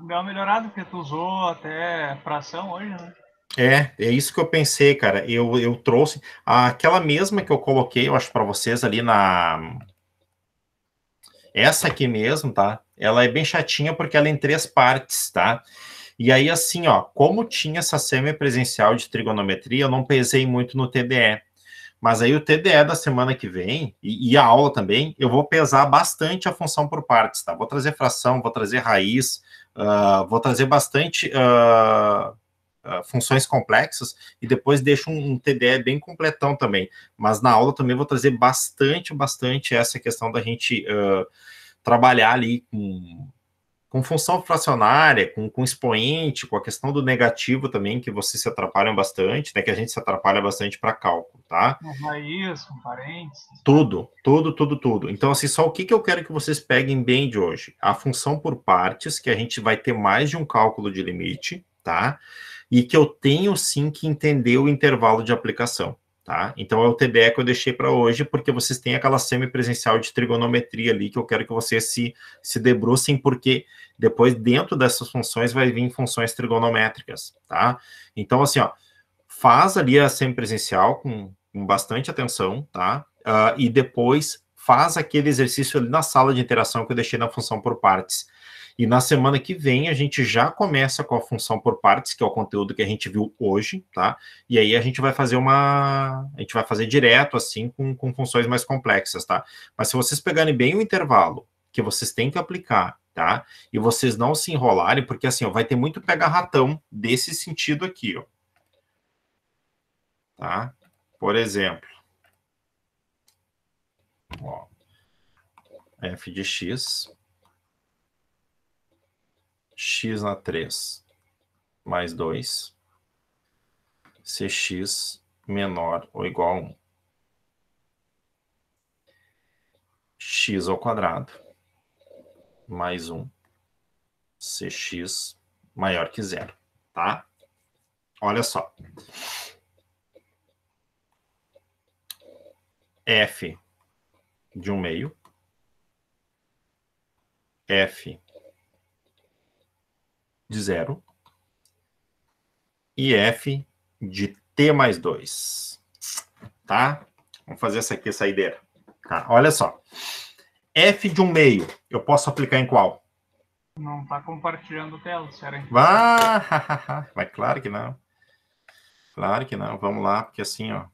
B: Deu uma melhorada, porque tu usou até fração hoje, né?
A: É isso que eu pensei, cara. Eu trouxe aquela mesma que eu coloquei, eu acho, para vocês ali essa aqui mesmo, tá? Ela é bem chatinha porque ela é em 3 partes, tá? E aí, assim, ó, como tinha essa semipresencial de trigonometria, eu não pesei muito no TDE. Mas aí o TDE da semana que vem, e a aula também, eu vou pesar bastante a função por partes, tá? Vou trazer fração, vou trazer raiz, vou trazer bastante funções complexas, e depois deixo um TDE bem completão também. Mas na aula também vou trazer bastante essa questão da gente trabalhar ali com função fracionária, com expoente, com a questão do negativo também, que vocês se atrapalham bastante, né? Que a gente se atrapalha bastante para cálculo, tá?
B: Com raiz, com parênteses.
A: Tudo. Então, assim, só o que eu quero que vocês peguem bem de hoje? A função por partes, que a gente vai ter mais de um cálculo de limite, tá? E que eu tenho, sim, que entender o intervalo de aplicação, tá? Então, é o TDE que eu deixei para hoje, porque vocês têm aquela semipresencial de trigonometria ali, que eu quero que vocês se debrucem, porque depois, dentro dessas funções, vai vir funções trigonométricas, tá? Então, assim, ó, faz ali a semipresencial com bastante atenção, tá? E depois faz aquele exercício ali na sala de interação que eu deixei na função por partes. E na semana que vem a gente já começa com a função por partes, que é o conteúdo que a gente viu hoje, tá? E aí a gente vai fazer a gente vai fazer direto, assim, com funções mais complexas, tá? Mas se vocês pegarem bem o intervalo que vocês têm que aplicar, tá? E vocês não se enrolarem, porque assim, ó, vai ter muito pega-ratão desse sentido aqui, ó. Tá? Por exemplo, ó, f de x, x na 3 mais 2, cx menor ou igual a 1. X ao quadrado mais 1, cx maior que zero, tá? Olha só. F de 1/2, F de 0 e F de t mais 2, tá? Vamos fazer essa aqui, saideira. Tá, olha só. F de 1/2, eu posso aplicar em qual?
B: Não tá compartilhando tela, sério.
A: Mas claro que não. Claro que não. Vamos lá, porque assim, ó.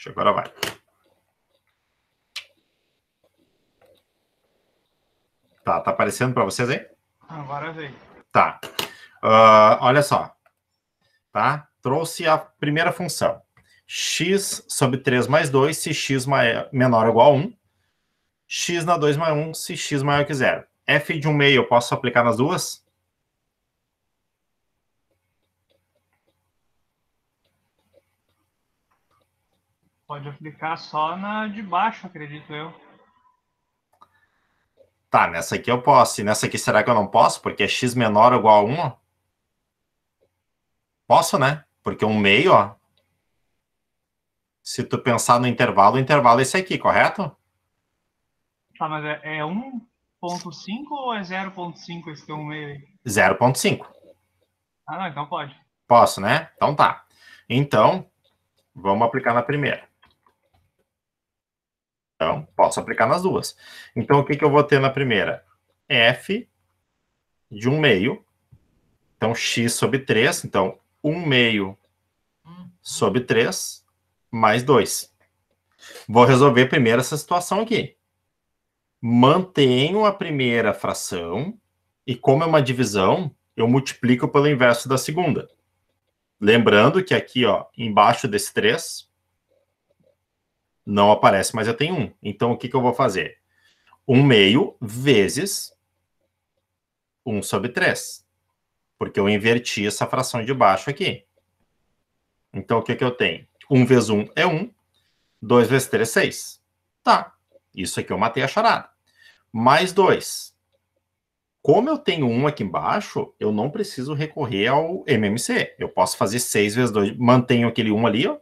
A: Agora vai. Tá aparecendo para vocês aí?
B: Agora veio.
A: Tá. Olha só. Tá? Trouxe a primeira função. X sobre 3 mais 2, se x menor ou igual a 1. X na 2 mais 1, se x maior que 0. F de 1/2 eu posso aplicar nas duas?
B: Pode aplicar só na de baixo, acredito eu.
A: Tá, nessa aqui eu posso. E nessa aqui será que eu não posso? Porque é x menor ou igual a 1, ó. Posso, né? Porque 1/2, ó. Se tu pensar no intervalo, o intervalo é esse aqui, correto?
B: Tá, mas é 1.5 ou é 0.5 esse teu 1/2 aí?
A: 0,5.
B: Ah, não, então pode.
A: Posso, né? Então tá. Então, vamos aplicar na primeira. Então, posso aplicar nas duas. Então, o que eu vou ter na primeira? F de 1/2. Então, x sobre 3. Então, 1/2 sobre 3 mais 2. Vou resolver primeiro essa situação aqui. Mantenho a primeira fração e, como é uma divisão, eu multiplico pelo inverso da segunda. Lembrando que aqui, ó, embaixo desse 3, não aparece, mas eu tenho 1. Então, o que eu vou fazer? 1/2 vezes 1 sobre 3. Porque eu inverti essa fração de baixo aqui. Então, o que eu tenho? 1 vezes 1 é 1. 2 vezes 3 é 6. Tá. Isso aqui eu matei a charada. Mais 2. Como eu tenho 1 aqui embaixo, eu não preciso recorrer ao MMC. Eu posso fazer 6 vezes 2. Mantenho aquele 1 ali, ó.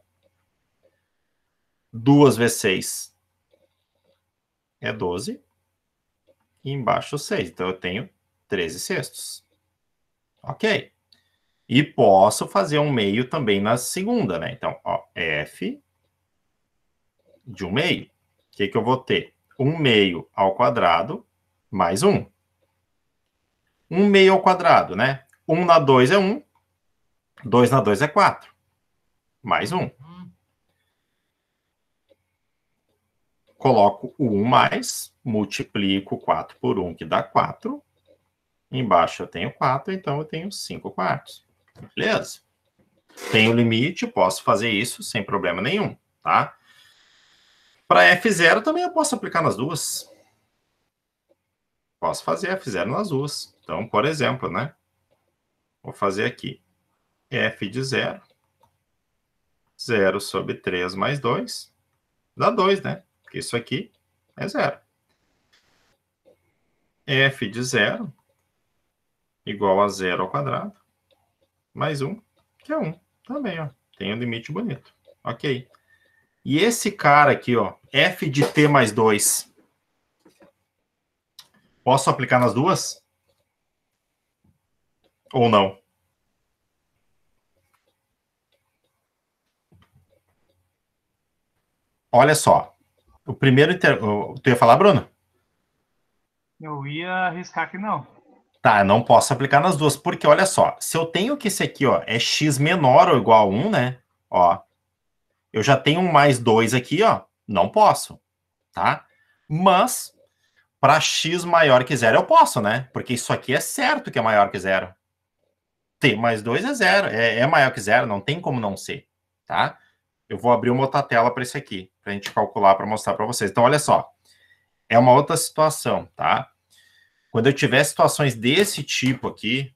A: 2 vezes 6 é 12. E embaixo 6. Então, eu tenho 13 sextos. Ok. E posso fazer 1/2 também na segunda, né? Então, ó, F de 1/2. O que eu vou ter? 1/2 ao quadrado mais 1. 1/2 ao quadrado, né? 1 na 2 é 1. 2 na 2 é 4. Mais 1. Coloco o 1 mais, multiplico 4 por 1, que dá 4. Embaixo eu tenho 4, então eu tenho 5 quartos. Beleza? Tenho limite, posso fazer isso sem problema nenhum, tá? Para F0 também eu posso aplicar nas duas. Posso fazer F0 nas duas. Então, por exemplo, né? Vou fazer aqui. F de 0. 0 sobre 3 mais 2. Dá 2, né? Porque isso aqui é 0. F de 0 igual a 0 ao quadrado. Mais 1, que é 1. Também, ó. Tem um limite bonito. Ok. E esse cara aqui, ó. F de t mais 2. Posso aplicar nas duas? Ou não? Olha só. O primeiro... Tu ia falar, Bruno?
B: Eu ia arriscar que não.
A: Tá, não posso aplicar nas duas, porque olha só, se eu tenho que esse aqui, ó, é x menor ou igual a 1, né? Ó, eu já tenho um mais 2 aqui, ó, não posso, tá? Mas, para x maior que zero, eu posso, né? Porque isso aqui é certo que é maior que zero. T mais 2 é zero, é maior que zero, não tem como não ser, tá? Eu vou abrir uma outra tela para esse aqui, para a gente calcular, para mostrar para vocês. Então, olha só, é uma outra situação, tá? Quando eu tiver situações desse tipo aqui,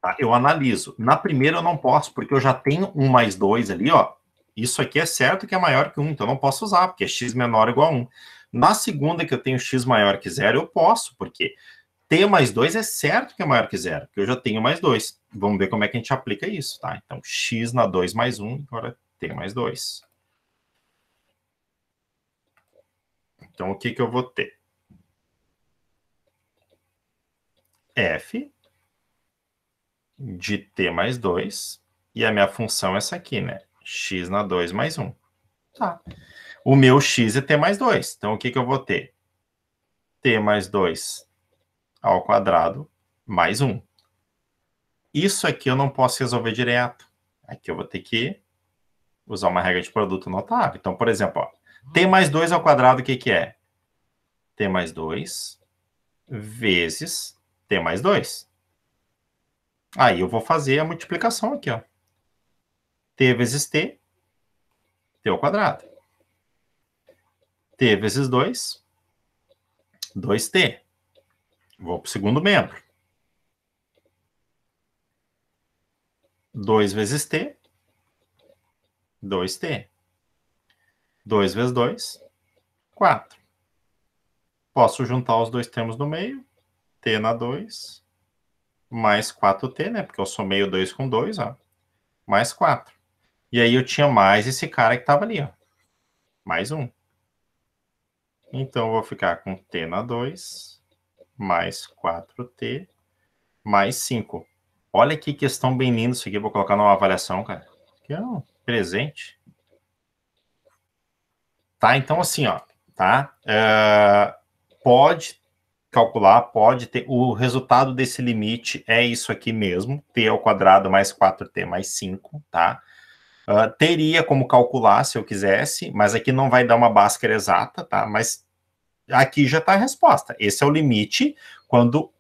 A: tá, eu analiso. Na primeira eu não posso, porque eu já tenho 1 mais 2 ali, ó. Isso aqui é certo que é maior que 1, então eu não posso usar, porque é x menor ou igual a 1. Na segunda, que eu tenho x maior que zero, eu posso, porque t mais 2 é certo que é maior que zero, porque eu já tenho mais 2. Vamos ver como é que a gente aplica isso, tá? Então, x na 2 mais 1, agora t mais 2. Então, o que que eu vou ter? F de t mais 2, e a minha função é essa aqui, né? X na 2 mais 1. Tá. O meu x é t mais 2. Então, o que que eu vou ter? T mais 2 ao quadrado mais 1. Isso aqui eu não posso resolver direto. Aqui eu vou ter que usar uma regra de produto notável. Então, por exemplo, ó, t mais 2 ao quadrado, o que que é? T mais 2 vezes t mais 2. Aí eu vou fazer a multiplicação aqui, ó. T vezes t, t ao quadrado. T vezes 2, 2t. Vou para o segundo membro. 2 vezes t, 2t. 2 vezes 2, 4. Posso juntar os dois termos no meio. T na 2, mais 4t, né? Porque eu somei o 2 com 2, ó. Mais 4. E aí eu tinha mais esse cara que estava ali, ó. Mais 1. Então eu vou ficar com t na 2, mais 4t, mais 5. Olha que questão bem linda isso aqui. Vou colocar numa avaliação, cara. Aqui é um presente. Tá? Então, assim, ó. Tá? Pode calcular, pode ter. O resultado desse limite é isso aqui mesmo. T ao quadrado mais 4t mais 5, tá? Teria como calcular se eu quisesse, mas aqui não vai dar uma Bhaskara exata, tá? Mas aqui já está a resposta. Esse é o limite quando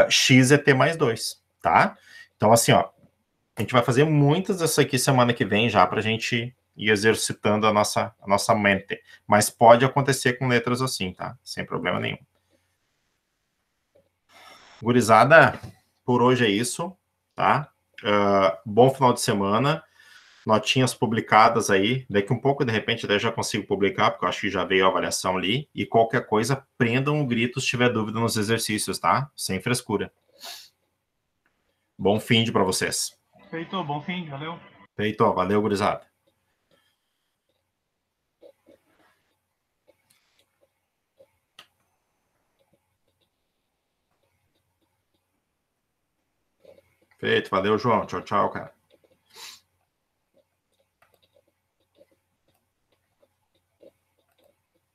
A: x é t mais 2, tá? Então, assim, ó, a gente vai fazer muitas dessas aqui semana que vem já para a gente ir exercitando a nossa mente. Mas pode acontecer com letras assim, tá? Sem problema nenhum. Gurizada, por hoje é isso, tá? Bom final de semana. Notinhas publicadas aí. Daqui um pouco, de repente, até já consigo publicar, porque eu acho que já veio a avaliação ali. E qualquer coisa, prendam o grito se tiver dúvida nos exercícios, tá? Sem frescura. Bom fim de para vocês.
B: Feito, bom fim, valeu.
A: Feito, valeu, gurizada. Feito, valeu, João. Tchau, tchau, cara.